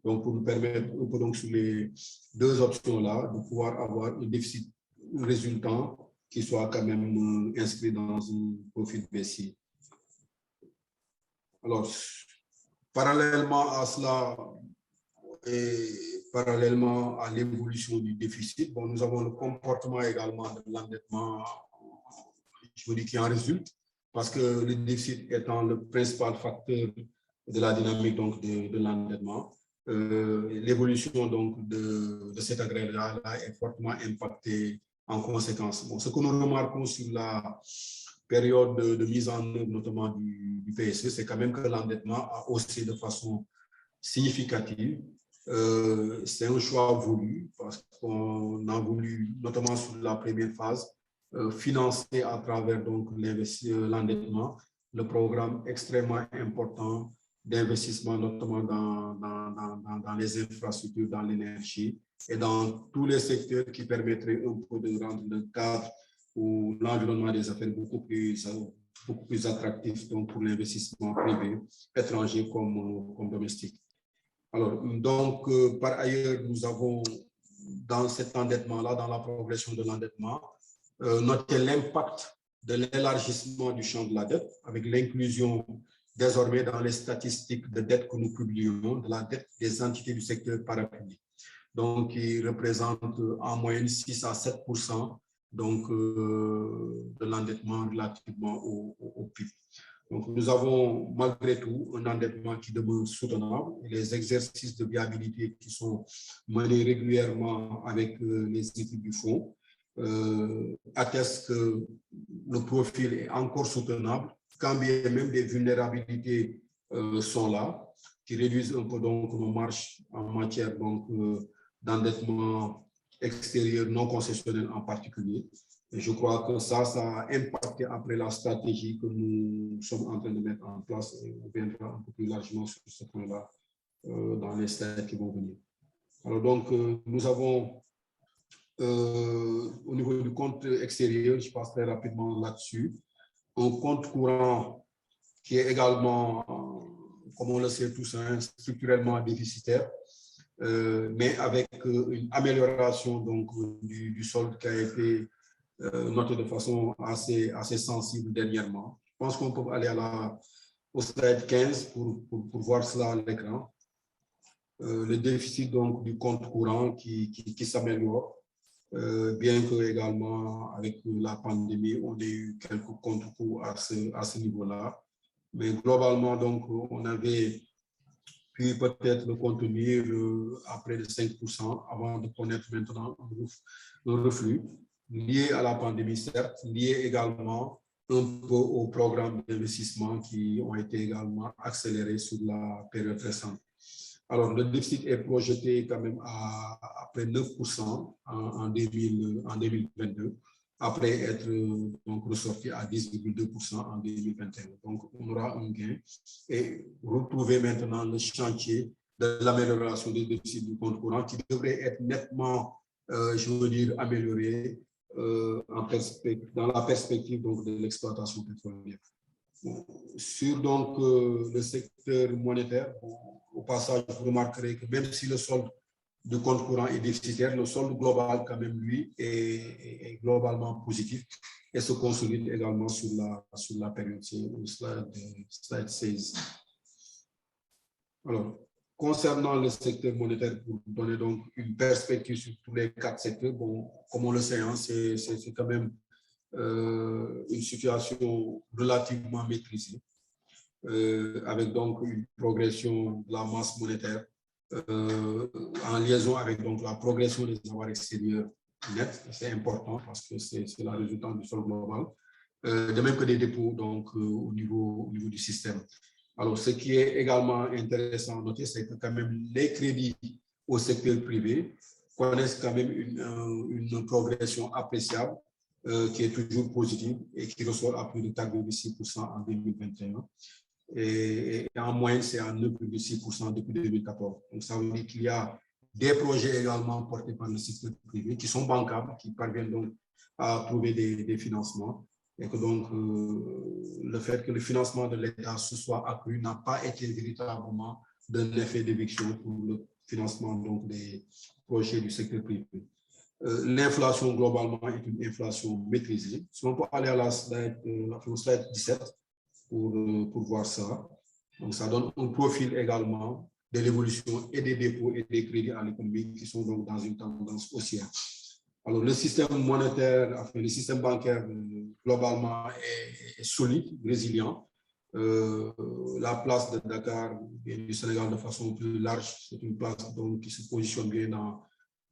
Donc, pour nous permettre, on peut donc sur les deux options-là, de pouvoir avoir un déficit résultant qui soit quand même inscrit dans un profil baissier. Alors, parallèlement à cela et parallèlement à l'évolution du déficit, bon, nous avons le comportement également de l'endettement, je vous dis, qui en résulte, parce que le déficit étant le principal facteur de la dynamique donc, de l'endettement, l'évolution donc de cet agrégat-là est fortement impactée en conséquence. Bon, ce que nous remarquons sur la période de mise en œuvre, notamment du PSE, c'est quand même que l'endettement a haussé de façon significative. C'est un choix voulu, parce qu'on a voulu, notamment sur la première phase, financer à travers donc l'endettement, le programme extrêmement important d'investissement, notamment dans les infrastructures, dans l'énergie et dans tous les secteurs qui permettraient un peu de rendre le cadre ou l'environnement des affaires beaucoup plus attractif donc, pour l'investissement privé, étranger comme domestique. Alors, donc, par ailleurs, nous avons dans cet endettement-là, dans la progression de l'endettement, noté l'impact de l'élargissement du champ de la dette avec l'inclusion désormais dans les statistiques de dette que nous publions, de la dette des entités du secteur parapublic. Donc, qui représente en moyenne 6 à 7% donc, de l'endettement relativement au PIB. Donc, nous avons malgré tout un endettement qui demeure soutenable. Les exercices de viabilité qui sont menés régulièrement avec les équipes du fonds attestent que le profil est encore soutenable, quand bien même des vulnérabilités sont là, qui réduisent un peu donc nos marges en matière d'endettement extérieur non concessionnel en particulier. Et je crois que ça a impacté après la stratégie que nous sommes en train de mettre en place et on viendra un peu plus largement sur ce point-là dans les slides qui vont venir. Alors donc, nous avons au niveau du compte extérieur, je passe très rapidement là-dessus, un compte courant qui est également, comme on le sait tous, structurellement déficitaire, mais avec une amélioration donc, du solde qui a été noté de façon assez sensible dernièrement. Je pense qu'on peut aller au slide 15 pour voir cela à l'écran. Le déficit donc, du compte courant qui s'améliore, bien que également avec la pandémie, on ait eu quelques contre-coups à ce niveau-là. Mais globalement, donc, on avait pu peut-être le contenir à près de 5% avant de connaître maintenant un reflux lié à la pandémie, certes, lié également un peu aux programmes d'investissement qui ont été également accélérés sur la période récente. Alors, le déficit est projeté quand même à près de 9% en 2022, après être donc ressorti à 10,2% en 2021. Donc, on aura un gain et retrouver maintenant le chantier de l'amélioration des déficits du compte courant qui devrait être nettement, je veux dire, amélioré dans la perspective donc, de l'exploitation pétrolière. Bon, sur donc, le secteur monétaire, bon, au passage, vous remarquerez que même si le solde du compte courant est déficitaire, le solde global, quand même, lui, est globalement positif et se consolide également sur la période. C'est le slide 16. Alors, concernant le secteur monétaire, pour donner donc une perspective sur tous les 4 secteurs, bon, comme on le sait, hein, c'est quand même une situation relativement maîtrisée, avec donc une progression de la masse monétaire en liaison avec donc la progression des avoirs extérieurs nets. C'est important parce que c'est la résultante du sol global, de même que des dépôts donc, au niveau du système. Alors, ce qui est également intéressant à noter, c'est que quand même les crédits au secteur privé connaissent quand même une progression appréciable qui est toujours positive et qui ressort à plus de 4,6% en 2021. Et en moyenne, c'est à 9,6% depuis 2014. Donc, ça veut dire qu'il y a des projets également portés par le secteur privé qui sont bancables, qui parviennent donc à trouver des financements. Et que donc, le fait que le financement de l'État se soit accru n'a pas été véritablement d'un effet d'éviction pour le financement donc, des projets du secteur privé. L'inflation, globalement, est une inflation maîtrisée. Si on peut aller à la slide 17 pour voir ça. Donc, ça donne un profil également de l'évolution et des dépôts et des crédits à l'économie qui sont donc dans une tendance haussière. Alors, le système monétaire, enfin, le système bancaire, globalement, est solide, résilient. La place de Dakar et du Sénégal de façon plus large, c'est une place donc, qui se positionne bien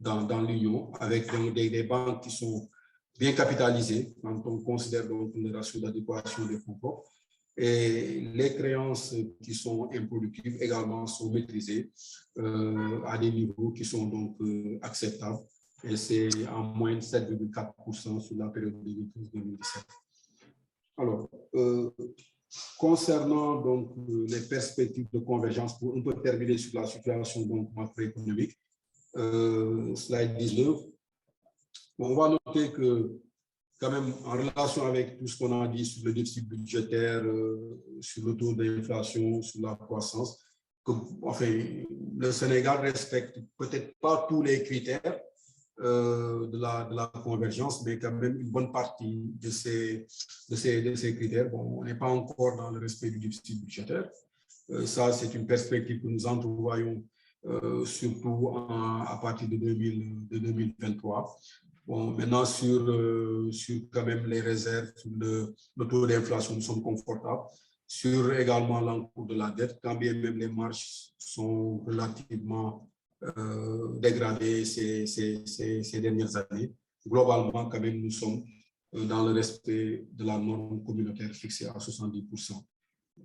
dans l'Union, avec donc, des banques qui sont bien capitalisées quand on considère donc le ratio d'adéquation des fonds propres. Et les créances qui sont improductives également sont maîtrisées à des niveaux qui sont donc acceptables. Et c'est en moyenne 7,4% sur la période 2015-2017. Alors, concernant donc les perspectives de convergence, pour un peu terminer sur la situation donc macroéconomique, slide 19, bon, on va noter que quand même en relation avec tout ce qu'on a dit sur le déficit budgétaire, sur le taux d'inflation, sur la croissance, que, enfin, le Sénégal respecte peut-être pas tous les critères de la convergence, mais quand même une bonne partie de ces critères. Bon, on n'est pas encore dans le respect du déficit budgétaire. Ça, c'est une perspective que nous entrevoyons surtout à partir de 2023. Bon, maintenant, sur quand même les réserves, sur le taux d'inflation, nous sommes confortables. Sur également l'encours de la dette, quand bien même les marges sont relativement dégradées ces dernières années. Globalement, quand même, nous sommes dans le respect de la norme communautaire fixée à 70%.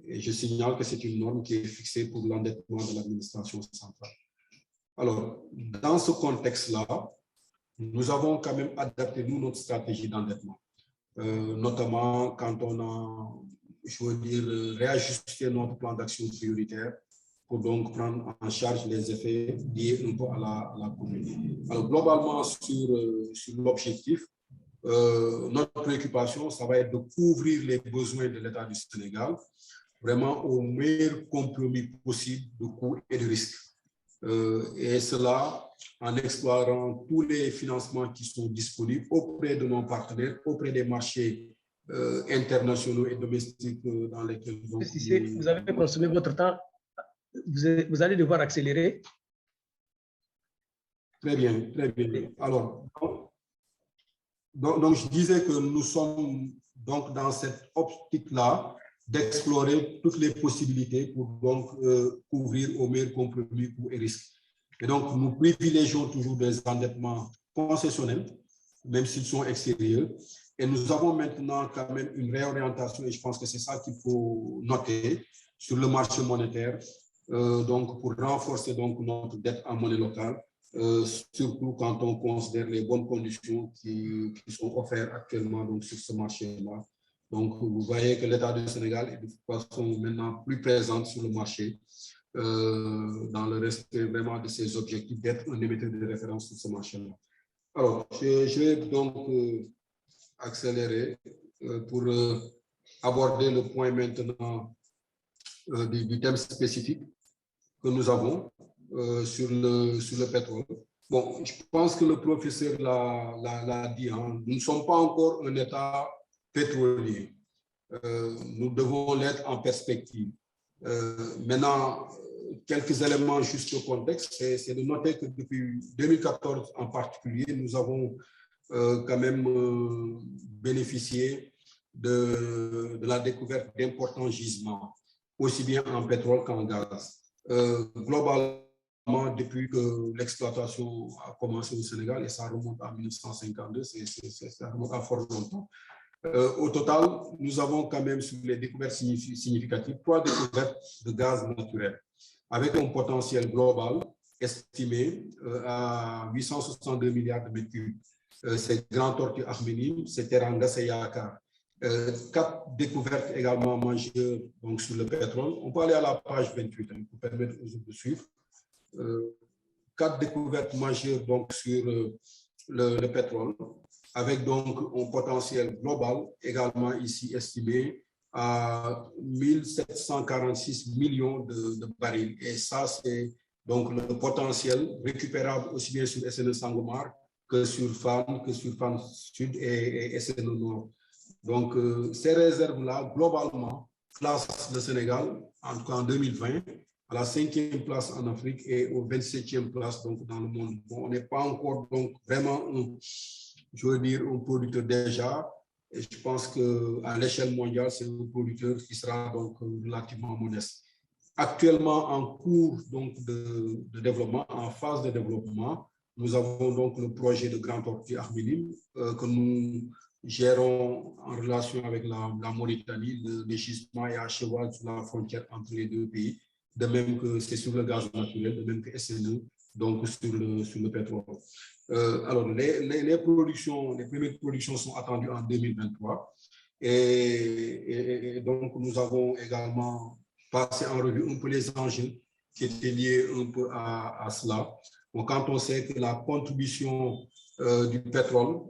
Et je signale que c'est une norme qui est fixée pour l'endettement de l'administration centrale. Alors, dans ce contexte-là, nous avons quand même adapté, nous, notre stratégie d'endettement, notamment quand on a, je veux dire, réajusté notre plan d'action prioritaire pour donc prendre en charge les effets liés un peu à la commune. Alors, globalement, sur l'objectif, notre préoccupation, ça va être de couvrir les besoins de l'État du Sénégal, vraiment au meilleur compromis possible de coûts et de risques. Et cela en explorant tous les financements qui sont disponibles auprès de nos partenaires, auprès des marchés internationaux et domestiques dans lesquels... Donc, vous avez consommé votre temps, vous allez devoir accélérer. Très bien, très bien. Alors, donc je disais que nous sommes donc dans cette optique-là d'explorer toutes les possibilités pour donc couvrir au meilleur compromis coûts et risques. Et donc, nous privilégions toujours des endettements concessionnels, même s'ils sont extérieurs. Et nous avons maintenant quand même une réorientation, et je pense que c'est ça qu'il faut noter, sur le marché monétaire, donc pour renforcer donc notre dette en monnaie locale, surtout quand on considère les bonnes conditions qui sont offertes actuellement donc, sur ce marché-là. Donc, vous voyez que l'État du Sénégal est de toute façon maintenant plus présent sur le marché dans le respect vraiment de ses objectifs d'être un émetteur de référence sur ce marché-là. Alors, je vais donc accélérer pour aborder le point maintenant du thème spécifique que nous avons sur le pétrole. Bon, je pense que le professeur l'a dit, hein, nous ne sommes pas encore un État pétrolier. Nous devons l'être en perspective. Maintenant, quelques éléments juste au contexte, c'est de noter que depuis 2014 en particulier, nous avons quand même bénéficié de la découverte d'importants gisements, aussi bien en pétrole qu'en gaz. Globalement, depuis que l'exploitation a commencé au Sénégal, et ça remonte à 1952, ça remonte à fort longtemps. Au total, nous avons quand même sur les découvertes significatives 3 découvertes de gaz naturel, avec un potentiel global estimé à 862 milliards de mètres cubes. C'est Grand Tortue Ahmeyim, c'est Teranga, c'est Yakar. 4 découvertes également majeures donc, sur le pétrole. On peut aller à la page 28 hein, pour permettre aux autres de suivre. 4 découvertes majeures donc, sur le pétrole, avec donc un potentiel global également ici estimé à 1746 millions de barils. Et ça, c'est donc le potentiel récupérable aussi bien sur SNE Sangomar que sur FAN Sud et SNE Nord. Donc, ces réserves-là, globalement, classent le Sénégal, en tout cas en 2020, à la 5e place en Afrique et au 27e place donc, dans le monde. Bon, on n'est pas encore donc, vraiment, je veux dire, un producteur déjà. Et je pense qu'à l'échelle mondiale, c'est un producteur qui sera donc relativement modeste. Actuellement, en cours donc, de développement, en phase de développement, nous avons donc le projet de Grand Tortue Ahmeyim que nous gérons en relation avec la Mauritanie. Le gisement est à cheval sur la frontière entre les deux pays, de même que c'est sur le gaz naturel, de même que SNE, donc sur le pétrole. Alors, les premières productions sont attendues en 2023 et donc nous avons également passé en revue un peu les enjeux qui étaient liés un peu à cela. Donc, quand on sait que la contribution du pétrole,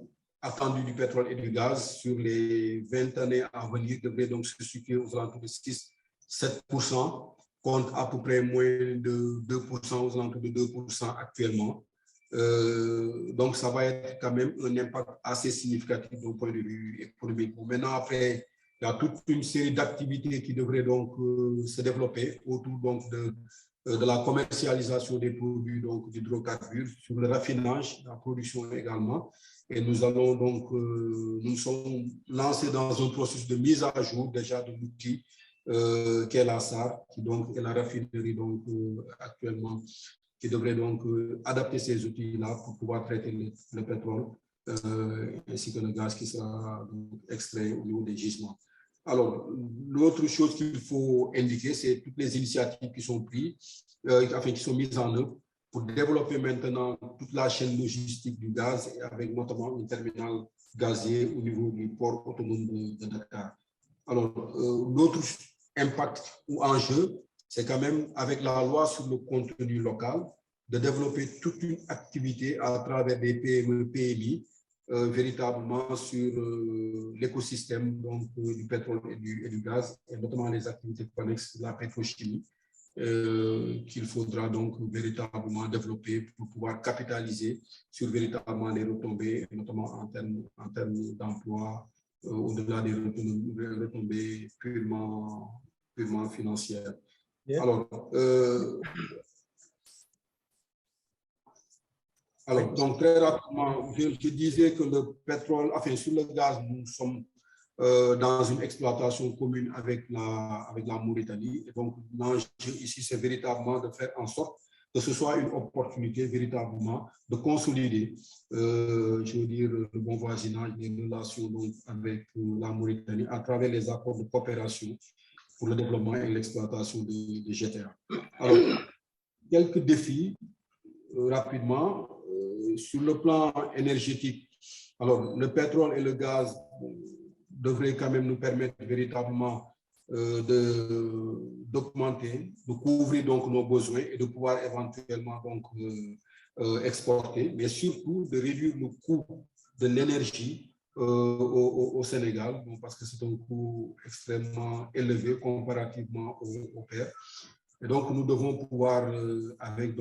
attendue du pétrole et du gaz sur les 20 années à venir devrait donc se situer aux alentours de 6-7%, contre à peu près moins de 2%, aux alentours de 2% actuellement. Donc, ça va être quand même un impact assez significatif d'un point de vue économique. Bon, maintenant, après, il y a toute une série d'activités qui devraient donc se développer autour donc, de la commercialisation des produits d'hydrocarbures, sur le raffinage, la production également. Et nous allons donc, nous sommes lancés dans un processus de mise à jour déjà de l'outil qui est la SAR, qui donc est la raffinerie donc, actuellement, qui devrait donc adapter ces outils-là pour pouvoir traiter le pétrole ainsi que le gaz qui sera donc, extrait au niveau des gisements. Alors, l'autre chose qu'il faut indiquer, c'est toutes les initiatives qui sont prises, qui sont mises en œuvre pour développer maintenant toute la chaîne logistique du gaz, avec notamment un terminal gazier au niveau du port autonome de Dakar. Alors, l'autre impact ou enjeu, c'est quand même avec la loi sur le contenu local, de développer toute une activité à travers des PME, PMI, véritablement sur l'écosystème du pétrole et du gaz, et notamment les activités connexes de la pétrochimie, qu'il faudra donc véritablement développer pour pouvoir capitaliser sur véritablement les retombées, notamment en termes d'emploi, au-delà des retombées purement financières. Yeah. Alors, donc très rapidement, je disais que le pétrole, enfin sur le gaz, nous sommes dans une exploitation commune avec la Mauritanie. Et donc, l'enjeu ici, c'est véritablement de faire en sorte que ce soit une opportunité véritablement de consolider, je veux dire, le bon voisinage, les relations donc, avec la Mauritanie à travers les accords de coopération pour le développement et l'exploitation de GTA. Alors, quelques défis rapidement, sur le plan énergétique, alors le pétrole et le gaz devraient quand même nous permettre véritablement d'augmenter, de couvrir donc nos besoins et de pouvoir éventuellement donc exporter, mais surtout de réduire le coût de l'énergie au Sénégal, parce que c'est un coût extrêmement élevé comparativement au PER. Et donc, nous devons pouvoir, avec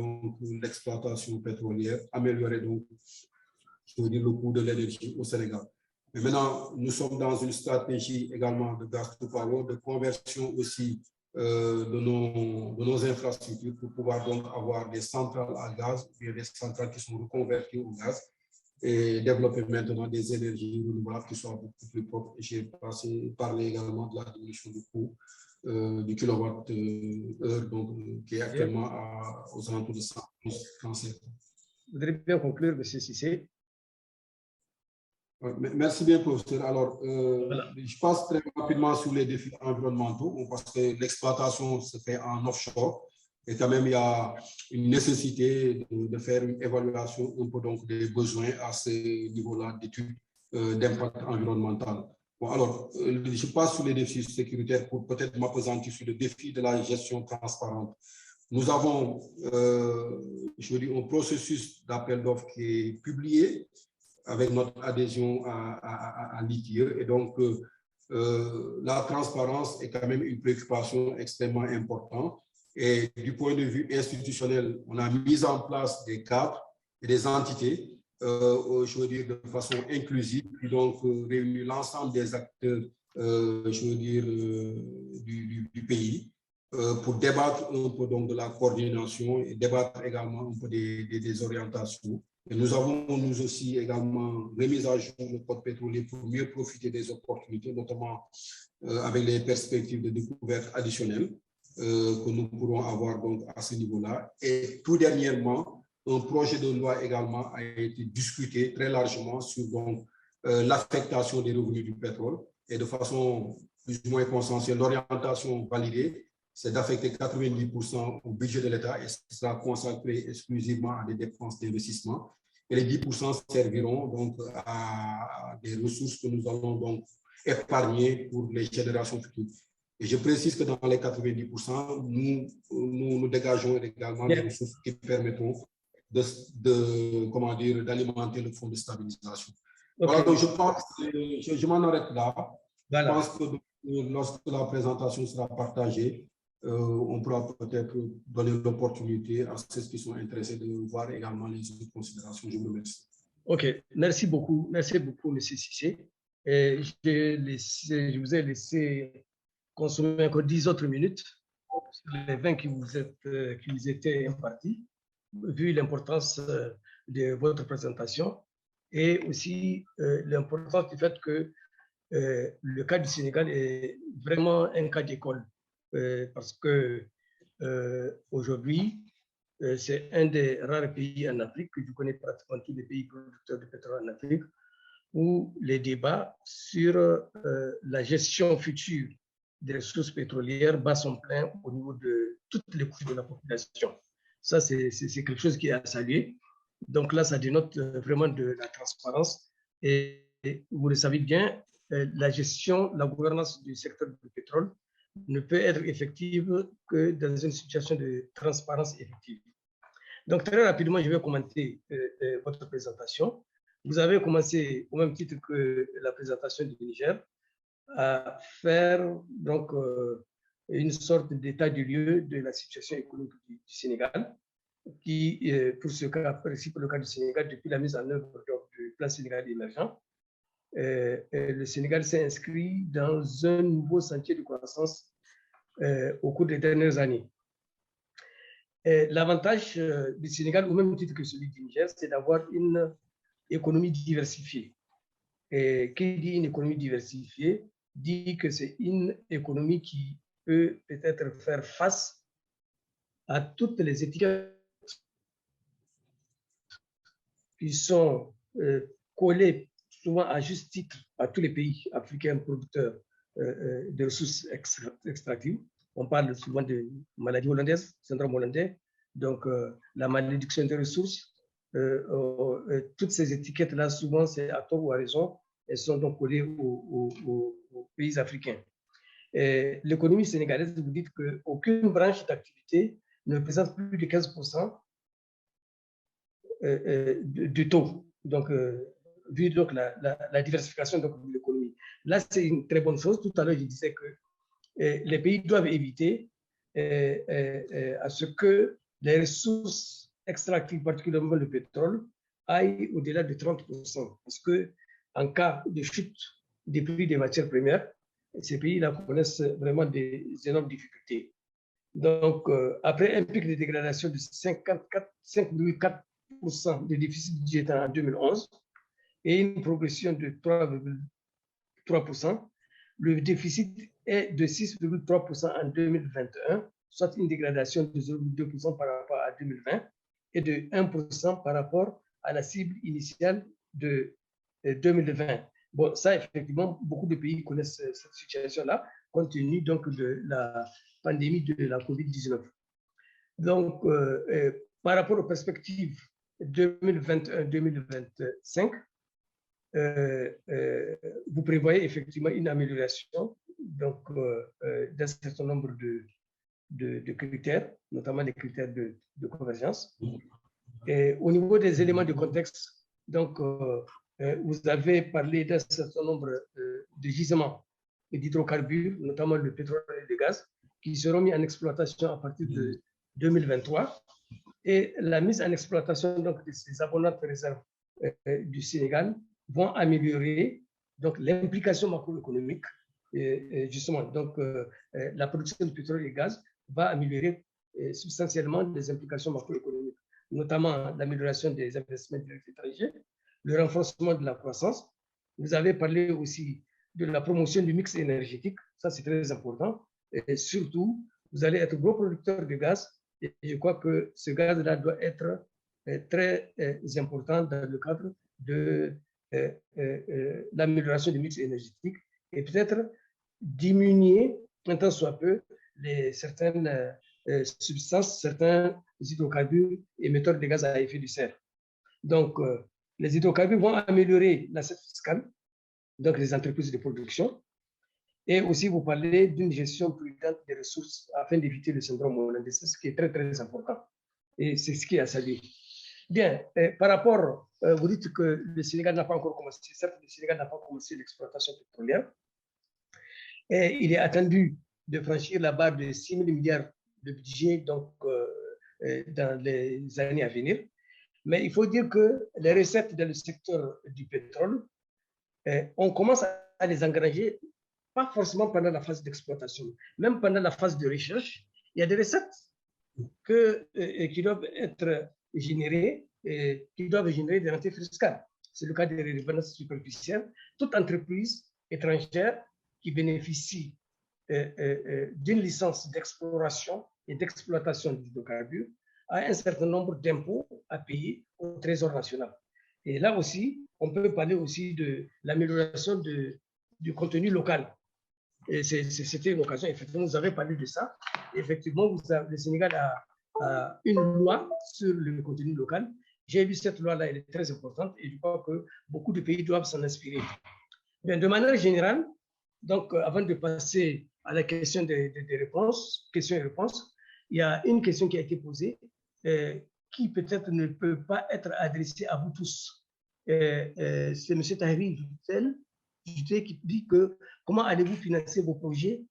l'exploitation pétrolière, améliorer donc, je veux dire, le coût de l'énergie au Sénégal. Mais maintenant, nous sommes dans une stratégie également de gas to power, de conversion aussi de nos infrastructures pour pouvoir donc avoir des centrales à gaz, des centrales qui sont reconverties au gaz et développer maintenant des énergies renouvelables qui soient beaucoup plus propres. J'ai parlé également de la diminution du coût du kilowatt-heure, qui est actuellement aux alentours de 137. Vous voudrez bien conclure, M. Cissé? Merci bien, professeur. Alors, Voilà. je passe très rapidement sur les défis environnementaux, parce que l'exploitation se fait en offshore. Et quand même, il y a une nécessité de faire une évaluation un peu donc des besoins à ce niveau-là d'études d'impact environnemental. Bon, alors, je passe sur les défis sécuritaires pour peut-être m'appesantir sur le défi de la gestion transparente. Nous avons, je veux dire, un processus d'appel d'offres qui est publié avec notre adhésion à l'ITIE. Et donc, la transparence est quand même une préoccupation extrêmement importante. Et du point de vue institutionnel, on a mis en place des cadres et des entités, je veux dire, de façon inclusive, qui donc réunit l'ensemble des acteurs, je veux dire, du pays, pour débattre un peu donc de la coordination et débattre également un peu des orientations. Et nous avons, nous aussi, également remis à jour le code pétrolier pour mieux profiter des opportunités, notamment avec les perspectives de découverte additionnelles que nous pourrons avoir donc à ce niveau-là. Et tout dernièrement, un projet de loi également a été discuté très largement sur l'affectation des revenus du pétrole. Et de façon plus ou moins consensuelle, l'orientation validée, c'est d'affecter 90% au budget de l'État et ce sera consacré exclusivement à des dépenses d'investissement. Et les 10% serviront donc à des ressources que nous allons donc épargner pour les générations futures. Et je précise que dans les 90%, nous dégageons également des ressources qui permettront d'alimenter le fonds de stabilisation. Okay. Voilà, donc je m'en arrête là. Voilà. Je pense que lorsque la présentation sera partagée, on pourra peut-être donner l'opportunité à ceux qui sont intéressés de voir également les autres considérations. Je vous remercie. OK, merci beaucoup, M. Cissé. Et je vous ai laissé consommer encore 10 autres minutes sur les 20 qui vous étaient impartis, vu l'importance de votre présentation et aussi l'importance du fait que le cas du Sénégal est vraiment un cas d'école. Parce que aujourd'hui, c'est un des rares pays en Afrique, que je connais pratiquement tous les pays producteurs de pétrole en Afrique, où les débats sur la gestion future des ressources pétrolières bat son plein au niveau de toutes les couches de la population. Ça, c'est quelque chose qui est à saluer. Donc là, ça dénote vraiment de la transparence. Et vous le savez bien, la gestion, la gouvernance du secteur du pétrole ne peut être effective que dans une situation de transparence effective. Donc, très rapidement, je vais commenter votre présentation. Vous avez commencé, au même titre que la présentation du Niger, à faire donc, une sorte d'état du lieu de la situation économique du Sénégal, qui, pour ce cas, précis pour le cas du Sénégal, depuis la mise en œuvre du plan Sénégal émergent, le Sénégal s'est inscrit dans un nouveau sentier de croissance au cours des dernières années. L'avantage du Sénégal, au même titre que celui du Niger, c'est d'avoir une économie diversifiée. Et qui dit une économie diversifiée dit que c'est une économie qui peut peut-être faire face à toutes les étiquettes qui sont collées souvent à juste titre à tous les pays africains producteurs de ressources extractives. On parle souvent de maladies hollandaises, syndrome hollandais, donc la malédiction des ressources. Toutes ces étiquettes-là, souvent, c'est à tort ou à raison, elles sont donc collées aux pays africains. L'économie sénégalaise, vous dites qu'aucune branche d'activité ne représente plus de 15% du taux. Donc, vu donc la diversification donc, de l'économie. Là, c'est une très bonne chose. Tout à l'heure, je disais que les pays doivent éviter à ce que les ressources extractives, particulièrement le pétrole, aillent au-delà de 30%. Parce qu'en cas de chute des prix des matières premières, ces pays-là connaissent vraiment des énormes difficultés. Donc, après un pic de dégradation de 5,4% de déficit budgétaire en 2011 et une progression de 3,3%, le déficit est de 6,3% en 2021, soit une dégradation de 0,2% par rapport à 2020 et de 1% par rapport à la cible initiale de 2020. Bon, ça, effectivement, beaucoup de pays connaissent cette situation-là, compte tenu donc de la pandémie de la COVID-19. Donc, par rapport aux perspectives 2021-2025, vous prévoyez effectivement une amélioration donc, d'un certain nombre de critères, notamment les critères de convergence. Et au niveau des éléments de contexte, donc, vous avez parlé d'un certain nombre de gisements d'hydrocarbures, notamment le pétrole et le gaz, qui seront mis en exploitation à partir de 2023. Et la mise en exploitation donc, de ces abondantes réserves du Sénégal vont améliorer donc, l'implication macroéconomique. Justement, donc, la production de pétrole et de gaz va améliorer substantiellement les implications macroéconomiques, notamment l'amélioration des investissements étrangers, le renforcement de la croissance. Vous avez parlé aussi de la promotion du mix énergétique, ça c'est très important. Et surtout, vous allez être gros producteur de gaz et je crois que ce gaz-là doit être très important dans le cadre de l'amélioration du mix énergétique et peut-être diminuer, un tant soit peu, certaines substances, certains hydrocarbures émetteurs de gaz à effet de serre. Donc, les hydrocarbures vont améliorer l'assiette fiscale, donc les entreprises de production. Et aussi, vous parlez d'une gestion prudente des ressources afin d'éviter le syndrome hollandais, ce qui est très, très important. Et c'est ce qui est à saluer. Bien, par rapport, vous dites que le Sénégal n'a pas encore commencé. Certes, le Sénégal n'a pas commencé l'exploitation pétrolière. Et il est attendu de franchir la barre de 6 000 milliards de budget donc, dans les années à venir. Mais il faut dire que les recettes dans le secteur du pétrole, on commence à les engranger, pas forcément pendant la phase d'exploitation, même pendant la phase de recherche, il y a des recettes qui doivent être générées, qui doivent générer des rentrées fiscales. C'est le cas des redevances superficielles. Toute entreprise étrangère qui bénéficie d'une licence d'exploration et d'exploitation d'hydrocarbures a un certain nombre d'impôts à payer au Trésor national. Et là aussi, on peut parler aussi de l'amélioration du contenu local. Et c'était une occasion, effectivement, vous avez parlé de ça. Effectivement, le Sénégal a une loi sur le contenu local. J'ai lu cette loi-là, elle est très importante et je crois que beaucoup de pays doivent s'en inspirer. Bien, de manière générale, donc, avant de passer à la question des réponses, questions et réponses, il y a une question qui a été posée qui peut-être ne peut pas être adressée à vous tous. C'est M. Tahiri Joutel qui dit que comment allez-vous financer vos projets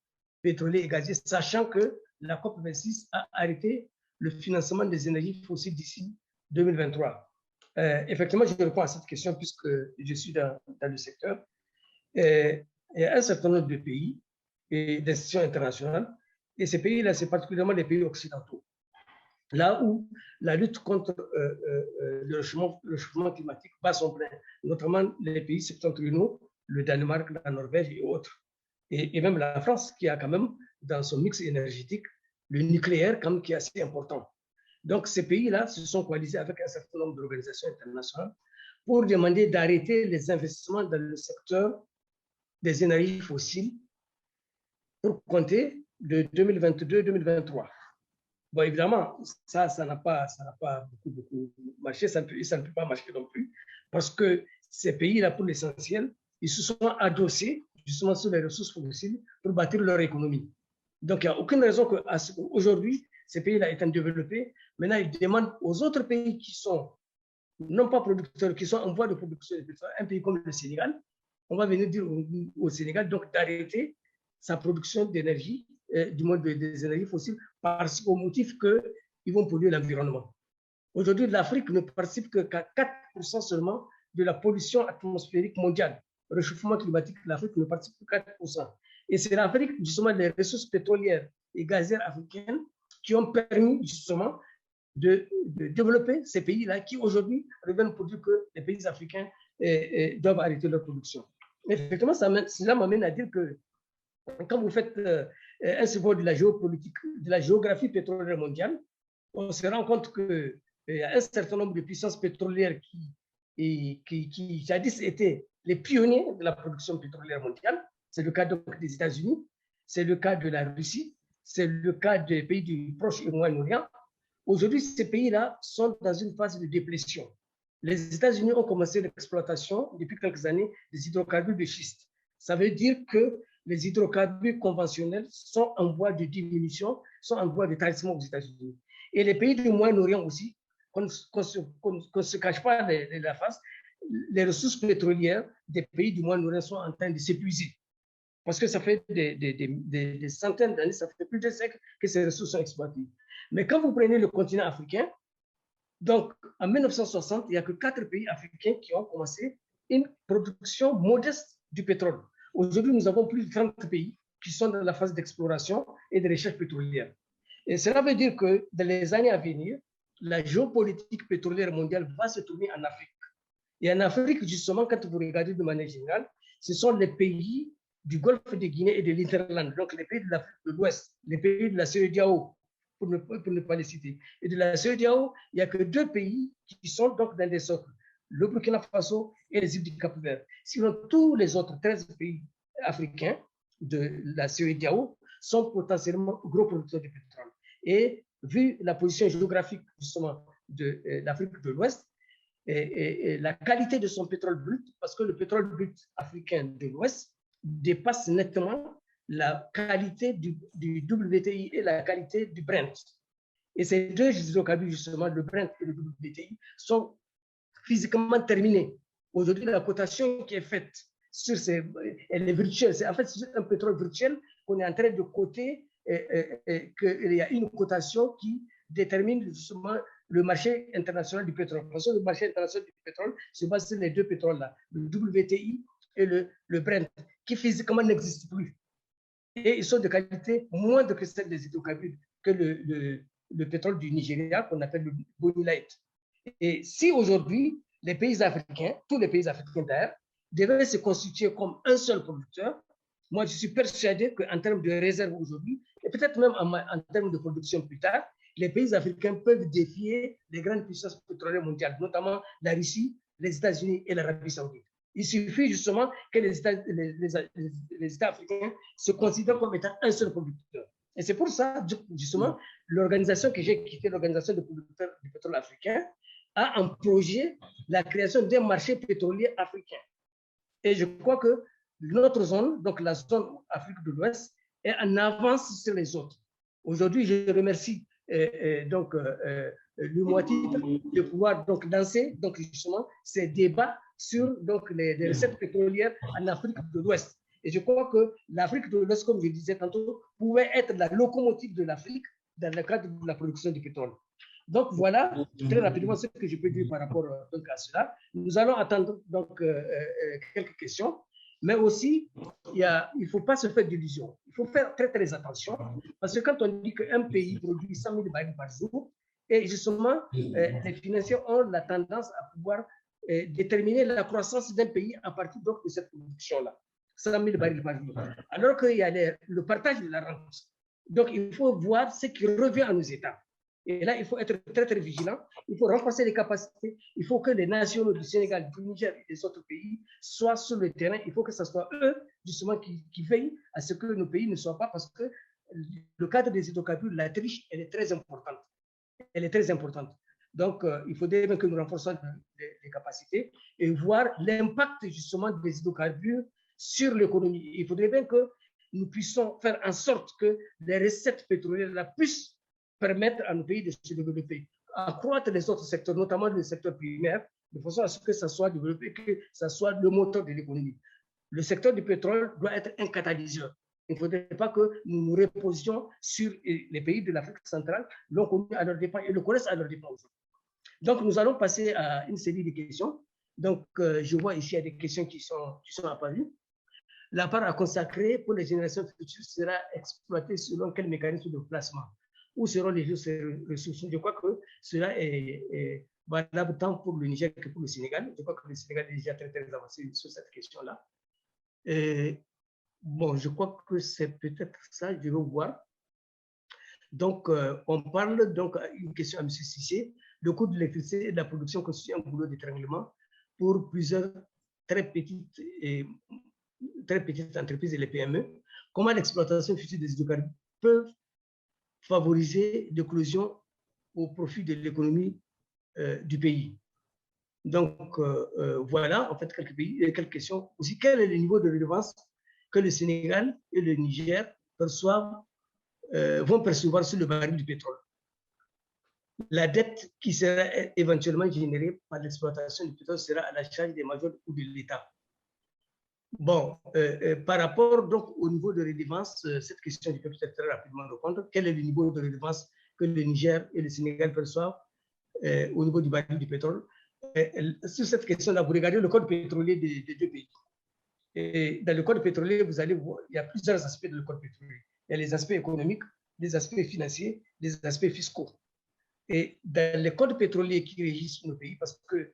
pétroliers et gaziers, sachant que la COP26 a arrêté le financement des énergies fossiles d'ici 2023. Effectivement, je réponds à cette question puisque je suis dans le secteur. Il y a un certain nombre de pays et d'institutions internationales, et ces pays-là, c'est particulièrement les pays occidentaux, là où la lutte contre le réchauffement climatique bat son plein, notamment les pays septentrionaux, le Danemark, la Norvège et autres, et même la France, qui a quand même dans son mix énergétique le nucléaire quand même, qui est assez important. Donc ces pays-là se sont coalisés avec un certain nombre d'organisations internationales pour demander d'arrêter les investissements dans le secteur des énergies fossiles pour compter de 2022-2023. Bon, évidemment, ça n'a pas beaucoup marché, ça ne peut pas marcher non plus, parce que ces pays-là, pour l'essentiel, ils se sont adossés justement sur les ressources fossiles pour bâtir leur économie. Donc, il n'y a aucune raison qu'aujourd'hui, ces pays-là étant développés, maintenant, ils demandent aux autres pays qui sont non pas producteurs, qui sont en voie de production de pétrole, un pays comme le Sénégal, on va venir dire au Sénégal donc d'arrêter sa production d'énergie, du moins des énergies fossiles, parce qu'au motif qu'ils vont polluer l'environnement. Aujourd'hui, l'Afrique ne participe qu'à 4% seulement de la pollution atmosphérique mondiale. Le réchauffement climatique, l'Afrique ne participe que 4%. Et c'est l'Afrique, justement, les ressources pétrolières et gazières africaines qui ont permis, justement, de développer ces pays-là qui, aujourd'hui, reviennent pour dire que les pays africains doivent arrêter leur production. Mais effectivement, cela m'amène à dire que quand vous faites un survol de la géopolitique, de la géographie pétrolière mondiale, on se rend compte qu'il y a un certain nombre de puissances pétrolières qui jadis étaient les pionniers de la production pétrolière mondiale. C'est le cas donc des États-Unis, c'est le cas de la Russie, c'est le cas des pays du Proche et Moyen-Orient. Aujourd'hui, ces pays-là sont dans une phase de déplétion. Les États-Unis ont commencé l'exploitation depuis quelques années des hydrocarbures de schiste. Ça veut dire que les hydrocarbures conventionnels sont en voie de diminution, sont en voie de tarissement aux États-Unis. Et les pays du Moyen-Orient aussi, qu'on ne se cache pas la face, les ressources pétrolières des pays du Moyen-Orient sont en train de s'épuiser. Parce que ça fait des centaines d'années, ça fait plus de siècles que ces ressources sont exploitées. Mais quand vous prenez le continent africain, donc en 1960, il n'y a que 4 pays africains qui ont commencé une production modeste du pétrole. Aujourd'hui, nous avons plus de 30 pays qui sont dans la phase d'exploration et de recherche pétrolière. Et cela veut dire que dans les années à venir, la géopolitique pétrolière mondiale va se tourner en Afrique. Et en Afrique, justement, quand vous regardez de manière générale, ce sont les pays du Golfe de Guinée et de l'Interland, donc les pays de l'Afrique de l'Ouest, les pays de la CEDEAO, pour ne pas les citer. Et de la CEDEAO, il n'y a que 2 pays qui sont donc dans des socles, le Burkina Faso et les îles du Cap-Vert. Sinon, tous les autres 13 pays africains de la CEDEAO sont potentiellement gros producteurs de pétrole. Et vu la position géographique justement de l'Afrique de l'Ouest, et la qualité de son pétrole brut, parce que le pétrole brut africain de l'Ouest dépasse nettement la qualité du WTI et la qualité du Brent. Et ces 2 hydrocarbures, justement, le Brent et le WTI, sont physiquement terminés. Aujourd'hui, la cotation qui est faite sur elle est virtuelle. En fait, c'est un pétrole virtuel qu'on est en train de coter, qu'il y a une cotation qui détermine justement le marché international du pétrole. Parce que le marché international du pétrole se base sur les 2 pétroles-là, le WTI et le Brent, qui physiquement n'existent plus. Et ils sont de qualité moindre que celle des hydrocarbures, que le pétrole du Nigeria, qu'on appelle le Bonny Light. Et si aujourd'hui, les pays africains, tous les pays africains d'ailleurs, devaient se constituer comme un seul producteur, moi je suis persuadé qu'en termes de réserve aujourd'hui, et peut-être même en termes de production plus tard, les pays africains peuvent défier les grandes puissances pétrolières mondiales, notamment la Russie, les États-Unis et l'Arabie Saoudite. Il suffit justement que les États africains se considèrent comme étant un seul producteur. Et c'est pour ça, justement, l'organisation que j'ai quittée, l'organisation de producteurs du pétrole africain, a en projet la création d'un marché pétrolier africain. Et je crois que notre zone, donc la zone Afrique de l'Ouest, est en avance sur les autres. Aujourd'hui, je remercie l'UMOATITRE de pouvoir donc lancer donc justement ces débats sur donc les recettes pétrolières en Afrique de l'Ouest. Et je crois que l'Afrique de l'Ouest, comme je disais tantôt, pouvait être la locomotive de l'Afrique dans le cadre de la production du pétrole. Donc voilà très rapidement ce que je peux dire par rapport donc, à cela. Nous allons attendre donc quelques questions, mais aussi il ne faut pas se faire d'illusions. Il faut faire très très attention parce que quand on dit qu'un pays produit 100 000 barils par jour, et justement les financiers ont la tendance à pouvoir déterminer la croissance d'un pays à partir donc, de cette production-là, 100 000 barils par jour. Alors qu'il y a le partage de la rente. Donc il faut voir ce qui revient à nos États. Et là, il faut être très, très vigilant. Il faut renforcer les capacités. Il faut que les nationaux du Sénégal, du Niger et des autres pays soient sur le terrain. Il faut que ce soit eux, justement, qui veillent à ce que nos pays ne soient pas, parce que le cadre des hydrocarbures, la triche, elle est très importante. Elle est très importante. Donc, il faudrait bien que nous renforcions les capacités et voir l'impact justement des hydrocarbures sur l'économie. Il faudrait bien que nous puissions faire en sorte que les recettes pétrolières puissent permettre à nos pays de se développer, accroître les autres secteurs, notamment le secteur primaire, de façon à ce que ça soit développé, que ça soit le moteur de l'économie. Le secteur du pétrole doit être un catalyseur. Il ne faudrait pas que nous nous reposions sur les pays de l'Afrique centrale, l'ont connu à leur dépens et le connaissent à leur dépens aussi. Donc, nous allons passer à une série de questions. Donc, je vois ici, il y a des questions qui sont apparues. La part à consacrer pour les générations futures sera exploitée selon quel mécanisme de placement? Où seront les ressources? Je crois que cela est valable tant pour le Niger que pour le Sénégal. Je crois que le Sénégal est déjà très, très avancé sur cette question-là. Bon, je crois que c'est peut-être ça, je vais voir. Donc, on parle, donc, une question à M. Cissé. Le coût de l'électricité et de la production constitue un boulot d'étranglement pour plusieurs très petites entreprises et les PME. Comment l'exploitation future des hydrocarbures peut favoriser l'éclosion au profit de l'économie du pays? Donc, voilà, en fait, quelques questions. Aussi, quel est le niveau de redevance que le Sénégal et le Niger vont percevoir sur le baril du pétrole? La dette qui sera éventuellement générée par l'exploitation du pétrole sera à la charge des majors ou de l'État. Bon, par rapport donc au niveau de redevance, cette question, je peux peut-être très rapidement répondre. Quel est le niveau de redevance que le Niger et le Sénégal perçoivent au niveau du baril du pétrole? Sur cette question-là, vous regardez le code pétrolier des deux pays. Et dans le code pétrolier, vous allez voir, il y a plusieurs aspects de le code pétrolier. Il y a les aspects économiques, les aspects financiers, les aspects fiscaux. Et dans les codes pétroliers qui régissent nos pays, parce que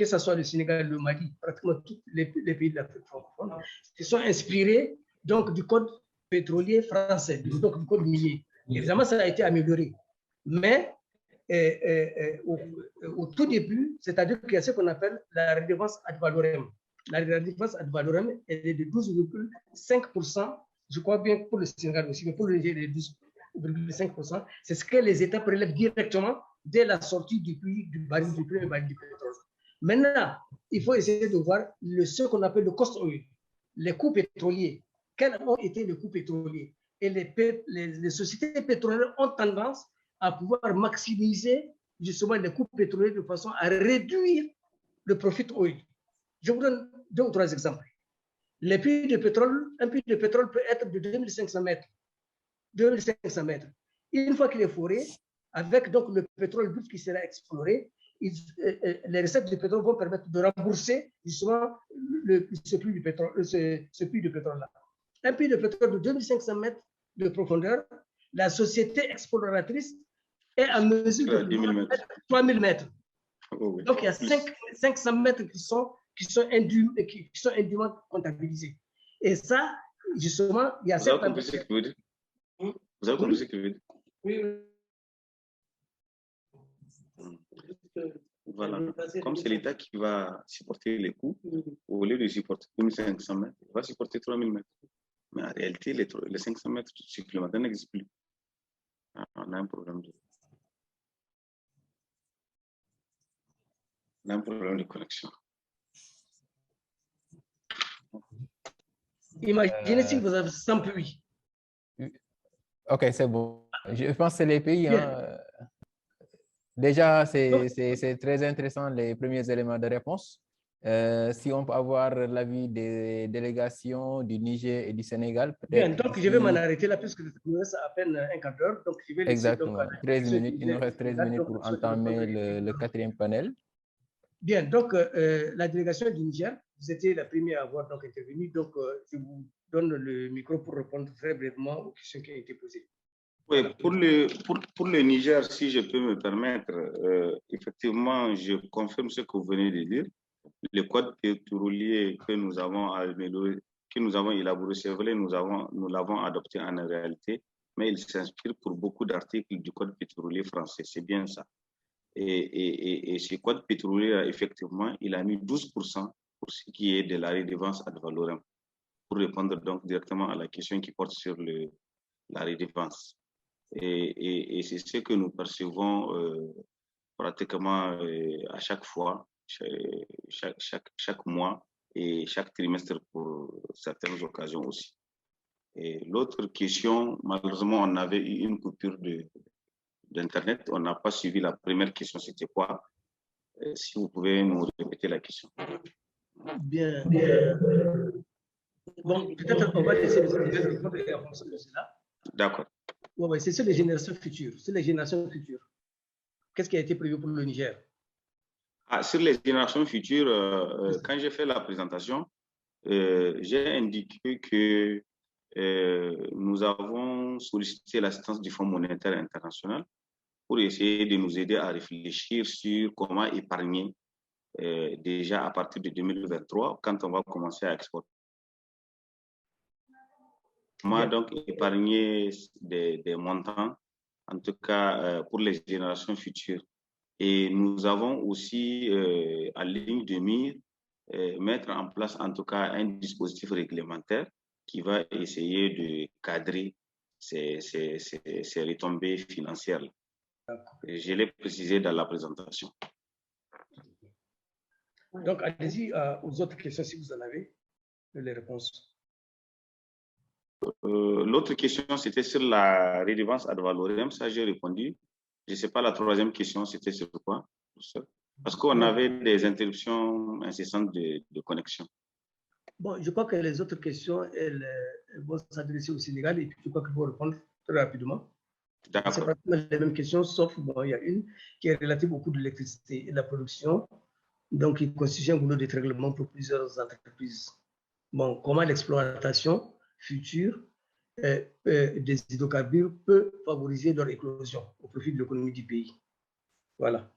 ce soit le Sénégal, le Mali, pratiquement tous les pays de l'Afrique francophone, se sont inspirés donc, du code pétrolier français, donc du code minier. Évidemment, ça a été amélioré. Mais au tout début, c'est-à-dire qu'il y a ce qu'on appelle la redevance ad valorem. La redevance ad valorem elle est de 12,5%, je crois bien pour le Sénégal aussi, mais pour le Niger, elle est de 12,5%. C'est ce que les États prélèvent directement dès la sortie du baril du pétrole. Maintenant, il faut essayer de voir ce qu'on appelle le cost oil, les coûts pétroliers. Quels ont été les coûts pétroliers? Et les sociétés pétrolières ont tendance à pouvoir maximiser justement les coûts pétroliers de façon à réduire le profit oil. Je vous donne 2 ou 3 exemples. Les puits de pétrole, un puits de pétrole peut être de 2500 mètres. 2500 mètres. Une fois qu'il est foré, avec donc le pétrole brut qui sera exploré, les recettes du pétrole vont permettre de rembourser justement ce puits de pétrole-là. Un puits de pétrole de 2500 mètres de profondeur, la société exploratrice est en mesure de mettre 3000 mètres. Oh, oui. Donc, il y a 500 mètres qui sont indûment comptabilisés. Et ça, justement, il y a Vous avez compris ce que vous dites? Vous avez compris ce que vous dites? Oui. Voilà. Comme c'est l'État qui va supporter les coûts, au lieu de supporter 1500 mètres, il va supporter 3000 mètres. Mais en réalité, les 500 mètres supplémentaires n'existent plus. On a un problème de connexion. Imaginez si vous avez 100 puits. Ok, c'est bon. Je pense que c'est les pays. Hein. Déjà, c'est très intéressant les premiers éléments de réponse. Si on peut avoir l'avis des délégations du Niger et du Sénégal, peut-être. Bien, donc je vais m'en arrêter là, puisque il nous reste à peine un quart d'heure. Donc je vais laisser. Exactement. Donc, 13 minutes. Il nous reste 13 minutes pour entamer le 4e panel. Bien, donc la délégation du Niger, vous étiez la première à avoir donc intervenu. Donc je vous donne le micro pour répondre très brièvement aux questions qui ont été posées. Oui, pour le Niger, si je peux me permettre, effectivement, je confirme ce que vous venez de dire. Le code pétrolier que nous avons amélioré, que nous avons élaboré, c'est vrai, nous l'avons adopté en réalité, mais il s'inspire pour beaucoup d'articles du code pétrolier français, c'est bien ça. Et ce code pétrolier, effectivement, il a mis 12% pour ce qui est de la redevance ad valorem, pour répondre donc directement à la question qui porte sur la redevance. Et c'est ce que nous percevons pratiquement à chaque fois, chaque mois et chaque trimestre pour certaines occasions aussi. Et l'autre question, malheureusement, on avait eu une coupure d'Internet. On n'a pas suivi la première question, c'était quoi? Si vous pouvez nous répéter la question. Bien. Bon, peut-être qu'on va laisser les autres répondre et avancer de cela. D'accord. Ouais, c'est sur les générations futures. Sur les générations futures. Qu'est-ce qui a été prévu pour le Niger? Sur les générations futures, quand j'ai fait la présentation, j'ai indiqué que nous avons sollicité l'assistance du Fonds monétaire international pour essayer de nous aider à réfléchir sur comment épargner déjà à partir de 2023, quand on va commencer à exporter. Comment donc épargner des montants, en tout cas pour les générations futures. Et nous avons aussi en ligne de mire mettre en place en tout cas un dispositif réglementaire qui va essayer de cadrer ces retombées financières. Je l'ai précisé dans la présentation. Donc, allez-y aux autres questions si vous en avez les réponses. L'autre question, c'était sur la redevance ad valorem. Ça, j'ai répondu. Je ne sais pas, la troisième question, c'était sur quoi? Parce qu'on avait des interruptions incessantes de connexion. Bon, je crois que les autres questions, elles vont s'adresser au Sénégal et puis je crois qu'il faut répondre très rapidement. D'accord. C'est pratiquement les mêmes questions, sauf bon, il y a une qui est relative au coût de l'électricité et de la production. Donc, il constitue un goulot d'étranglement pour plusieurs entreprises. Bon, comment l'exploitation future des hydrocarbures peut favoriser leur éclosion au profit de l'économie du pays. Voilà.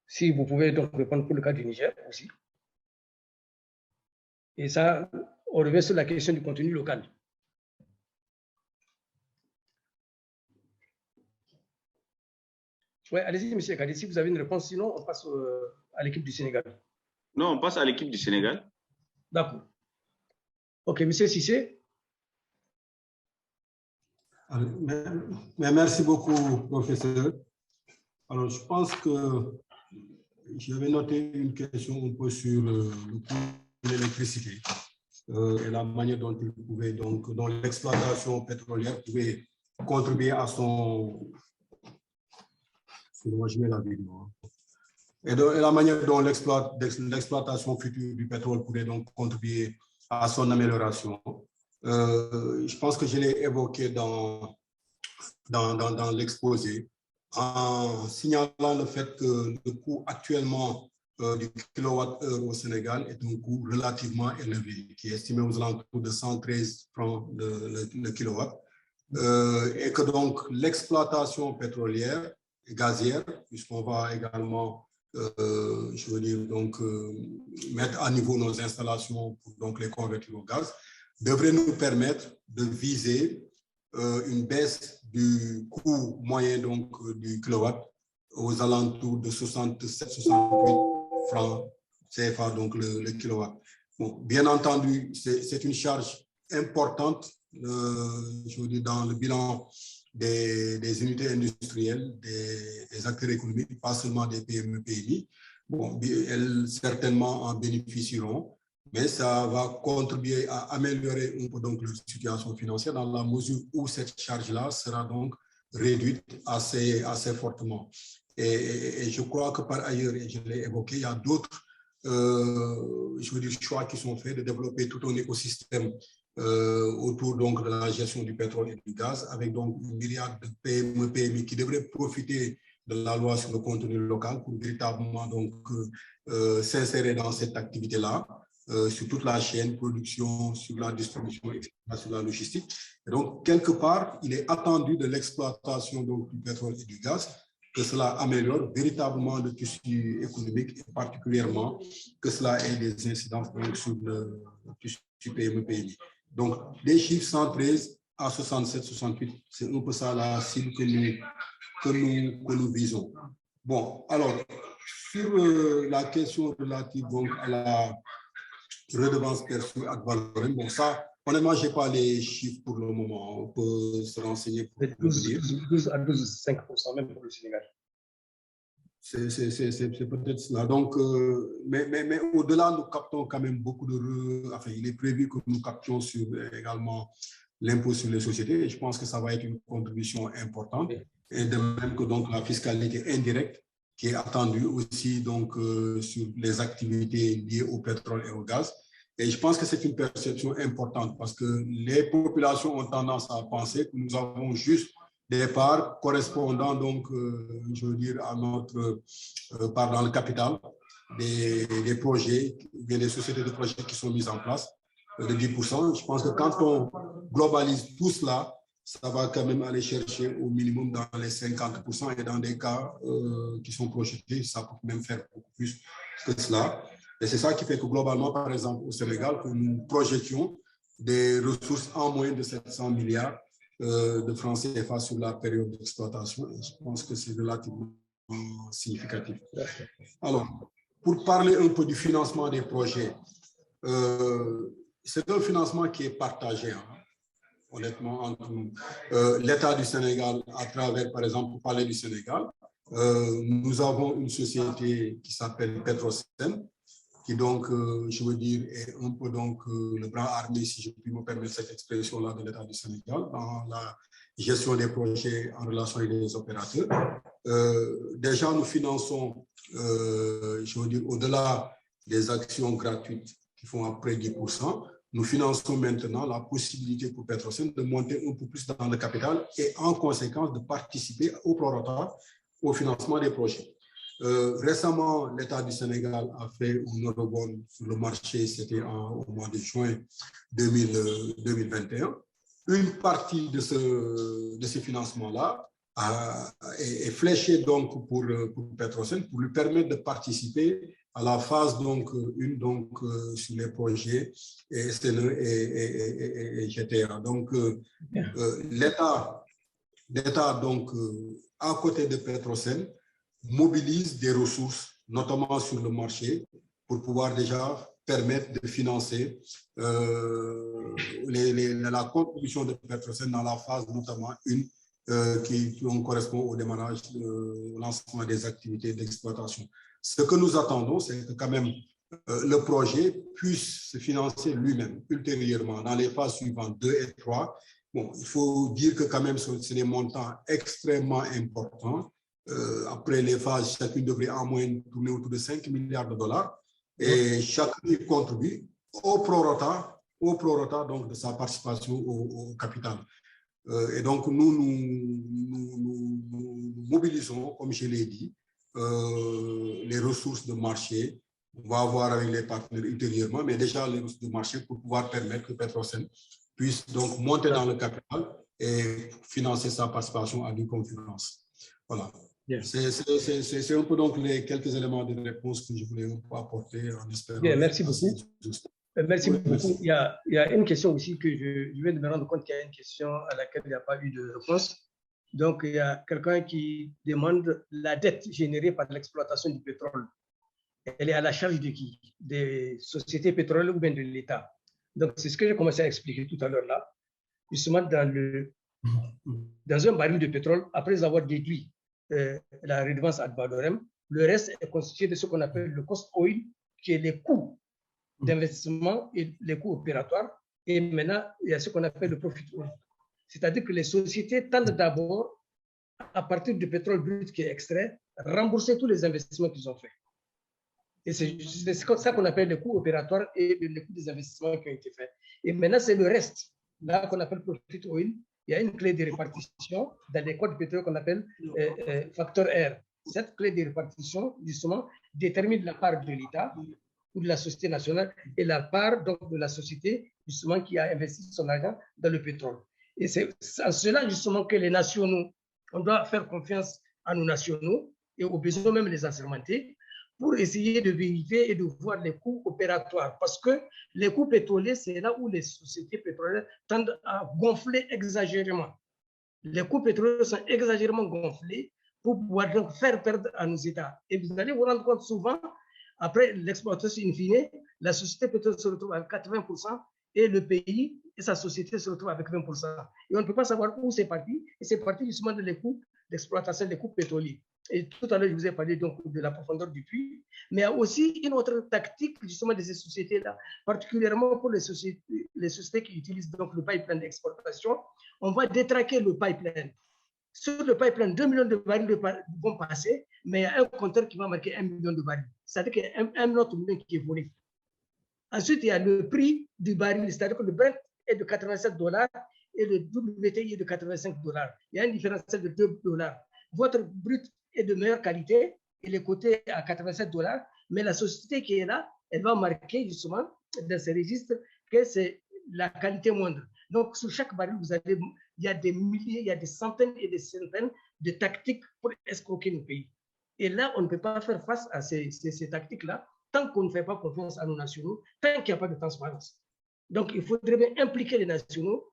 Si vous pouvez donc répondre pour le cas du Niger aussi. Et ça, on revient sur la question du contenu local. Oui, allez-y, M. Kadi, si vous avez une réponse, sinon on passe à l'équipe du Sénégal. Non, on passe à l'équipe du Sénégal. D'accord. OK, M. Cissé. Mais merci beaucoup, professeur. Alors, je pense que j'avais noté une question un peu sur le coût de l'électricité et la manière dont il pouvait, donc, dont l'exploitation pétrolière pouvait contribuer à son... Je mets la vidéo. Et la manière dont l'exploitation future du pétrole pourrait donc contribuer à son amélioration. Je pense que je l'ai évoqué dans l'exposé, en signalant le fait que le coût actuellement du kilowattheure au Sénégal est un coût relativement élevé, qui est estimé aux alentours de 113 francs le kilowatt, et que donc l'exploitation pétrolière et gazière, puisqu'on va également, je veux dire, donc, mettre à niveau nos installations pour donc les convertir au gaz, devrait nous permettre de viser une baisse du coût moyen donc, du kilowatt aux alentours de 67-68 francs CFA, donc le kilowatt. Bon, bien entendu, c'est une charge importante, je veux dire, dans le bilan des unités industrielles, des acteurs économiques, pas seulement des PME, PMI. Bon, elles certainement en bénéficieront, mais ça va contribuer à améliorer un peu donc leur situation financière dans la mesure où cette charge-là sera donc réduite assez fortement. Et je crois que par ailleurs, et je l'ai évoqué, il y a d'autres je veux dire, choix qui sont faits de développer tout un écosystème autour donc de la gestion du pétrole et du gaz, avec donc une myriade de PME, PMI qui devraient profiter de la loi sur le contenu local pour véritablement donc s'insérer dans cette activité-là, sur toute la chaîne, production, sur la distribution, sur la logistique. Et donc, quelque part, il est attendu de l'exploitation donc du pétrole et du gaz que cela améliore véritablement le tissu économique et particulièrement que cela ait des incidences donc, sur le tissu PME-PMI. Donc, les chiffres 113 à 67-68, c'est un peu ça la cible que nous visons. Bon, alors, sur la question relative donc, à la redevance perçue ad valorem, bon, ça, honnêtement, je n'ai pas les chiffres pour le moment. On peut se renseigner pour vous dire. 12 à 12,5% même pour le Sénégal. C'est peut-être cela. Donc, mais au-delà, nous captons quand même beaucoup de... Enfin, il est prévu que nous captions sur également l'impôt sur les sociétés. Et je pense que ça va être une contribution importante. Et de même que donc, la fiscalité indirecte qui est attendue aussi donc, sur les activités liées au pétrole et au gaz. Et je pense que c'est une perception importante parce que les populations ont tendance à penser que nous avons juste des parts correspondant donc, je veux dire, à notre part dans le capital des projets, bien des sociétés de projets qui sont mises en place de 10%. Je pense que quand on globalise tout cela, ça va quand même aller chercher au minimum dans les 50% et dans des cas qui sont projetés, ça peut même faire beaucoup plus que cela. Et c'est ça qui fait que globalement, par exemple, au Sénégal, que nous projetions des ressources en moyenne de 700 milliards de francs CFA sur la période d'exploitation. Et je pense que c'est relativement significatif. Alors, pour parler un peu du financement des projets, c'est un financement qui est partagé, hein, honnêtement, entre l'État du Sénégal à travers, par exemple, pour parler du Sénégal, nous avons une société qui s'appelle Petrosen, qui donc, je veux dire, est un peu donc le bras armé, si je puis me permettre cette expression-là, de l'État du Sénégal dans la gestion des projets en relation avec les opérateurs. Déjà, nous finançons, je veux dire, au-delà des actions gratuites qui font à près de 10%, nous finançons maintenant la possibilité pour Petrosen de monter un peu plus dans le capital et en conséquence de participer au prorata au financement des projets. Récemment, l'État du Sénégal a fait un eurobond sur le marché, c'était au mois de juin 2021. Une partie de ce financement-là est fléchée donc pour Petrosen pour lui permettre de participer à la phase donc, sur les projets SNE et GTA. Donc, l'État donc, à côté de Petrosen, mobilise des ressources, notamment sur le marché, pour pouvoir déjà permettre de financer la contribution de Petrosen dans la phase notamment une qui correspond au démarrage, au lancement des activités d'exploitation. Ce que nous attendons, c'est que quand même le projet puisse se financer lui-même ultérieurement dans les phases suivantes 2 et 3. Bon, il faut dire que quand même c'est des montants extrêmement importants. Après les phases, chacune devrait en moyenne tourner autour de 5 milliards de dollars et chacun contribue au prorata donc de sa participation au capital. Et donc nous mobilisons, comme je l'ai dit, les ressources de marché. On va voir avec les partenaires ultérieurement, mais déjà les ressources de marché pour pouvoir permettre que Petrosen puisse donc monter dans le capital et financer sa participation à une concurrence. Voilà. Yeah. C'est un peu donc les quelques éléments de réponse que je voulais apporter en espérant. Yeah, merci beaucoup. Merci beaucoup. Il y a une question aussi que je viens de me rendre compte qu'il y a une question à laquelle il n'y a pas eu de réponse. Donc, il y a quelqu'un qui demande la dette générée par l'exploitation du pétrole. Elle est à la charge de qui? Des sociétés pétrolières ou bien de l'État? Donc, c'est ce que j'ai commencé à expliquer tout à l'heure là. Justement, dans un baril de pétrole, après avoir déduit la redevance ad valorem, le reste est constitué de ce qu'on appelle le cost oil, qui est les coûts d'investissement et les coûts opératoires. Et maintenant, il y a ce qu'on appelle le profit oil. C'est-à-dire que les sociétés tendent d'abord, à partir du pétrole brut qui est extrait, rembourser tous les investissements qu'ils ont faits. Et c'est ça qu'on appelle les coûts opératoires et les coûts des investissements qui ont été faits. Et maintenant, c'est le reste, là qu'on appelle profit oil. Il y a une clé de répartition dans les codes pétroliers qu'on appelle facteur R. Cette clé de répartition, justement, détermine la part de l'État ou de la société nationale et la part donc, de la société, justement, qui a investi son argent dans le pétrole. Et c'est en cela, justement, que les nationaux, on doit faire confiance à nos nationaux et au besoin même les assermentés pour essayer de vérifier et de voir les coûts opératoires. Parce que les coûts pétroliers, c'est là où les sociétés pétrolières tendent à gonfler exagérément. Les coûts pétroliers sont exagérément gonflés pour pouvoir donc faire perdre à nos États. Et vous allez vous rendre compte souvent, après l'exploitation in fine, la société pétrolière se retrouve à 80% et le pays et sa société se retrouvent avec 20%. Et on ne peut pas savoir où c'est parti, et c'est parti justement de les coûts d'exploitation des coûts pétroliers. Et tout à l'heure, je vous ai parlé donc de la profondeur du puits, mais il y a aussi une autre tactique justement de ces sociétés-là, particulièrement pour les sociétés qui utilisent donc le pipeline d'exportation. On va détraquer le pipeline. Sur le pipeline, 2 millions de barils vont passer, mais il y a un compteur qui va marquer 1 million de barils. C'est-à-dire qu'il y a un autre million qui est volé. Ensuite, il y a le prix du baril, c'est-à-dire que le Brent est de $87 et le WTI est de $85. Il y a une différentiel de $2. Votre brut est de meilleure qualité, il est coté à $87, mais la société qui est là, elle va marquer justement dans ces registres que c'est la qualité moindre. Donc, sur chaque baril, il y a des milliers, il y a des centaines et des centaines de tactiques pour escroquer nos pays. Et là, on ne peut pas faire face à ces tactiques-là tant qu'on ne fait pas confiance à nos nationaux, tant qu'il n'y a pas de transparence. Donc, il faudrait bien impliquer les nationaux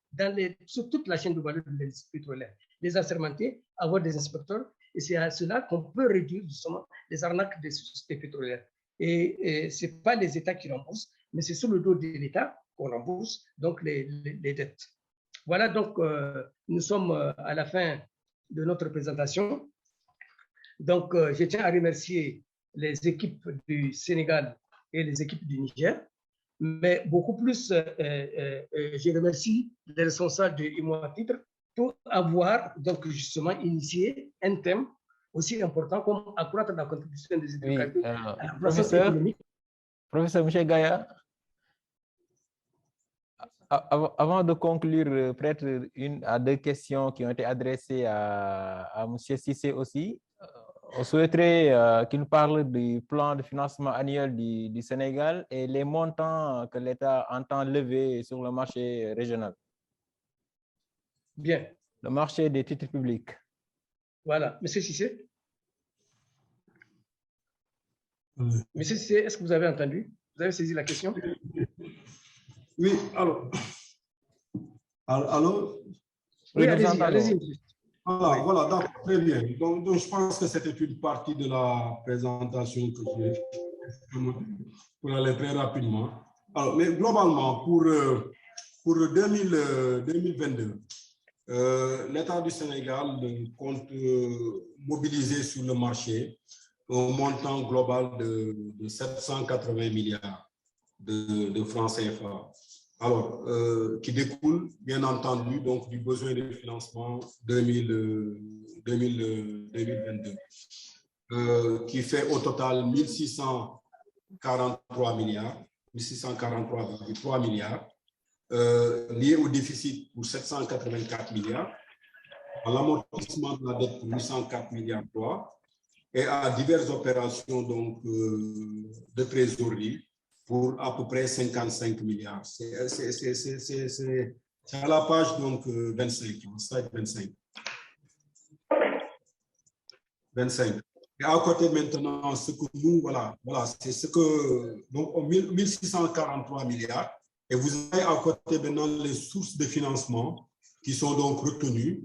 sur toute la chaîne de valeur de l'industrie pétrolière, les assermenter, avoir des inspecteurs, et c'est à cela qu'on peut réduire justement les arnaques des sociétés pétrolières. Et ce n'est pas les États qui remboursent, mais c'est sur le dos de l'État qu'on rembourse donc les dettes. Voilà, donc nous sommes à la fin de notre présentation. Donc, je tiens à remercier les équipes du Sénégal et les équipes du Niger, mais beaucoup plus, je remercie les responsables de IMOA Titre pour avoir donc justement initié un thème aussi important comme accroître la contribution des hydrocarbures à la croissance économique. Professeur M. Gaya, avant de conclure, peut-être une à deux questions qui ont été adressées à M. Cissé aussi. On souhaiterait qu'il nous parle du plan de financement annuel du Sénégal et les montants que l'État entend lever sur le marché régional. Bien. Le marché des titres publics. Voilà. Monsieur Cissé. Monsieur Cissé, est-ce que vous avez entendu? Vous avez saisi la question? Oui, alors. Oui, allez-y. Voilà, d'accord, très bien. Donc, je pense que c'était une partie de la présentation que j'ai pour aller très rapidement. Alors, mais globalement, pour 2022, l'État du Sénégal compte mobiliser sur le marché un montant global de 780 milliards de francs CFA. Alors, qui découle, bien entendu, donc, du besoin de financement 2022, qui fait au total 1643 milliards, 1643,3 milliards, lié au déficit pour 784 milliards, à l'amortissement de la dette pour 804 milliards et à diverses opérations donc, de trésorerie pour à peu près 55 milliards. C'est à la page donc 25, slide 25. 25. Et à côté maintenant, ce que nous, voilà, c'est ce que, donc 1643 milliards. Et vous avez à côté maintenant les sources de financement qui sont donc retenues,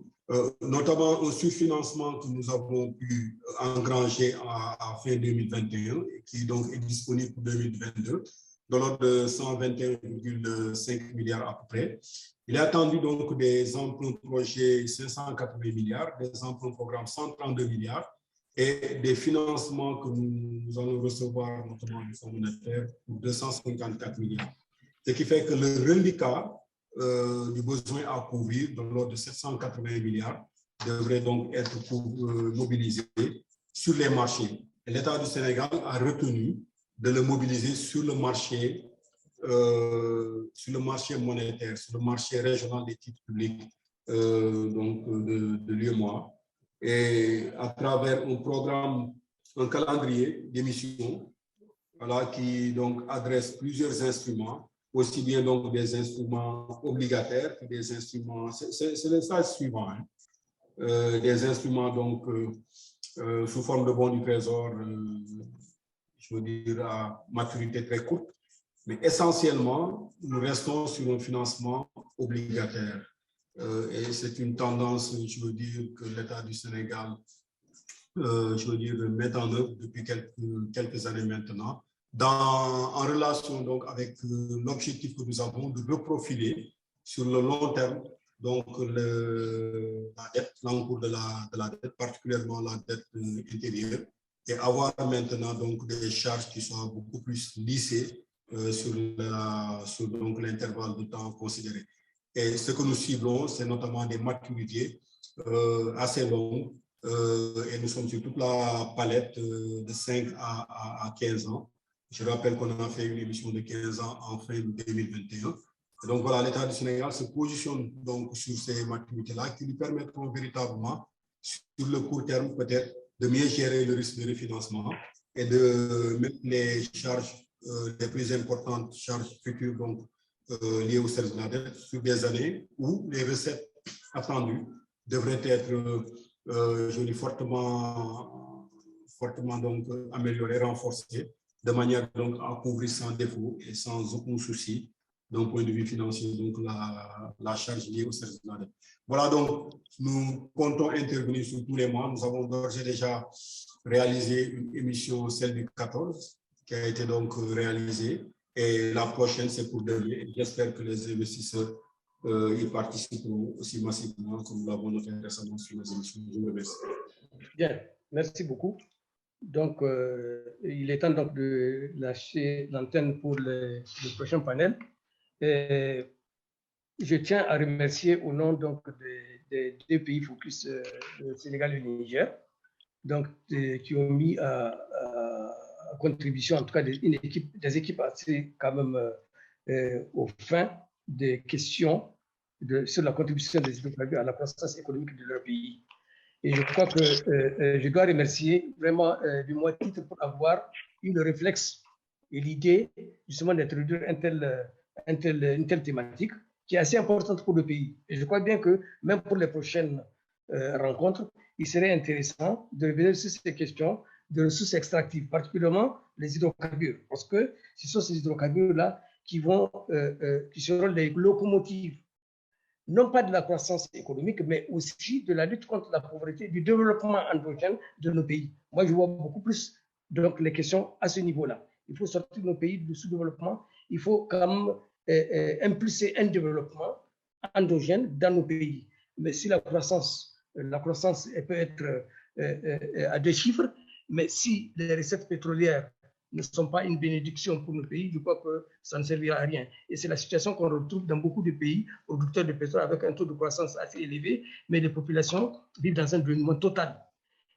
notamment un surfinancement que nous avons pu engranger à fin 2021 et qui donc est disponible pour 2022, de l'ordre de 121,5 milliards à peu près. Il est attendu donc des emprunts projets 580 milliards, des emprunts programmes 132 milliards et des financements que nous allons recevoir, notamment du Fonds monétaire, pour 254 milliards. Ce qui fait que le reliquat du besoin à couvrir, de l'ordre de 780 milliards, devrait donc être mobilisé sur les marchés. L'État du Sénégal a retenu de le mobiliser sur le marché monétaire, sur le marché régional des titres publics donc de l'UEMOA, et à travers un programme, un calendrier d'émission, voilà, qui donc adresse plusieurs instruments, aussi bien donc des instruments obligataires que des instruments, c'est le stade suivant, hein, des instruments donc sous forme de bons du trésor, je veux dire à maturité très courte, mais essentiellement, nous restons sur un financement obligataire. Et c'est une tendance, je veux dire, que l'État du Sénégal, je veux dire, met en œuvre depuis quelques années maintenant, en relation donc avec l'objectif que nous avons de reprofiler sur le long terme donc la dette, l'encours de la dette, particulièrement la dette intérieure, et avoir maintenant donc des charges qui sont beaucoup plus lissées sur l'intervalle de temps considéré. Et ce que nous ciblons, c'est notamment des maturités assez longues, et nous sommes sur toute la palette de 5 à 15 ans. Je rappelle qu'on a fait une émission de 15 ans en fin 2021. Et donc voilà, l'État du Sénégal se positionne donc sur ces maturités-là qui lui permettront véritablement, sur le court terme peut-être, de mieux gérer le risque de refinancement et de mettre les charges, les plus importantes charges futures donc, liées au service de la dette sur des années où les recettes attendues devraient être je dis fortement donc améliorées, renforcées, de manière donc à couvrir sans défaut et sans aucun souci d'un point de vue financier, donc la charge liée au service de la dette. Voilà, donc nous comptons intervenir sur tous les mois. Nous avons d'ores et déjà réalisé une émission, celle du 14, qui a été donc réalisée. Et la prochaine, c'est pour demain. J'espère que les investisseurs y participeront aussi massivement, comme nous l'avons noté récemment sur les émissions. Je vous remercie. Bien, merci beaucoup. Donc, il est temps donc de lâcher l'antenne pour le prochain panel. Et je tiens à remercier au nom donc des deux pays focus, le Sénégal et le Niger, donc qui ont mis à contribution, en tout cas des équipes assez quand même au fin des questions sur la contribution des hydrocarbures à la croissance économique de leur pays. Et je crois que je dois remercier vraiment du moins titre pour avoir eu le réflexe et l'idée justement d'introduire une telle thématique qui est assez importante pour le pays. Et je crois bien que même pour les prochaines rencontres, il serait intéressant de revenir sur ces questions de ressources extractives, particulièrement les hydrocarbures, parce que ce sont ces hydrocarbures-là qui seront les locomotives, non pas de la croissance économique, mais aussi de la lutte contre la pauvreté, du développement endogène de nos pays. Moi, je vois beaucoup plus donc, les questions à ce niveau-là. Il faut sortir nos pays du sous-développement. Il faut quand même impulser un développement endogène dans nos pays. Mais si la croissance elle peut être à des chiffres, mais si les recettes pétrolières ne sont pas une bénédiction pour nos pays, je crois que ça ne servira à rien. Et c'est la situation qu'on retrouve dans beaucoup de pays producteurs de pétrole avec un taux de croissance assez élevé, mais les populations vivent dans un dénuement total.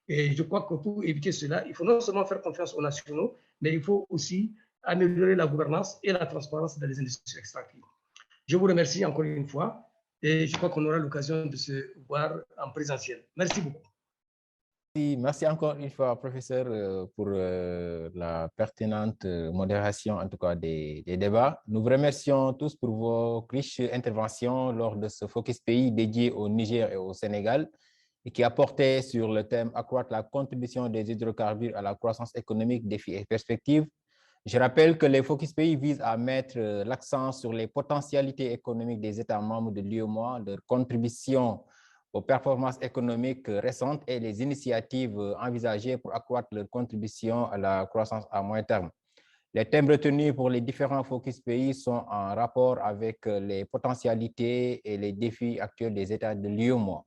Et je crois que pour éviter cela, il faut non seulement faire confiance aux nationaux, mais il faut aussi améliorer la gouvernance et la transparence dans les industries extractives. Je vous remercie encore une fois et je crois qu'on aura l'occasion de se voir en présentiel. Merci beaucoup. Merci encore une fois, professeur, pour la pertinente modération, en tout cas, des débats. Nous vous remercions tous pour vos riches interventions lors de ce Focus Pays dédié au Niger et au Sénégal et qui a porté sur le thème « Accroître la contribution des hydrocarbures à la croissance économique, défis et perspectives ». Je rappelle que les Focus Pays visent à mettre l'accent sur les potentialités économiques des États membres de l'UEMOA, leur contribution aux performances économiques récentes et les initiatives envisagées pour accroître leur contribution à la croissance à moyen terme. Les thèmes retenus pour les différents Focus Pays sont en rapport avec les potentialités et les défis actuels des États de l'UEMOA.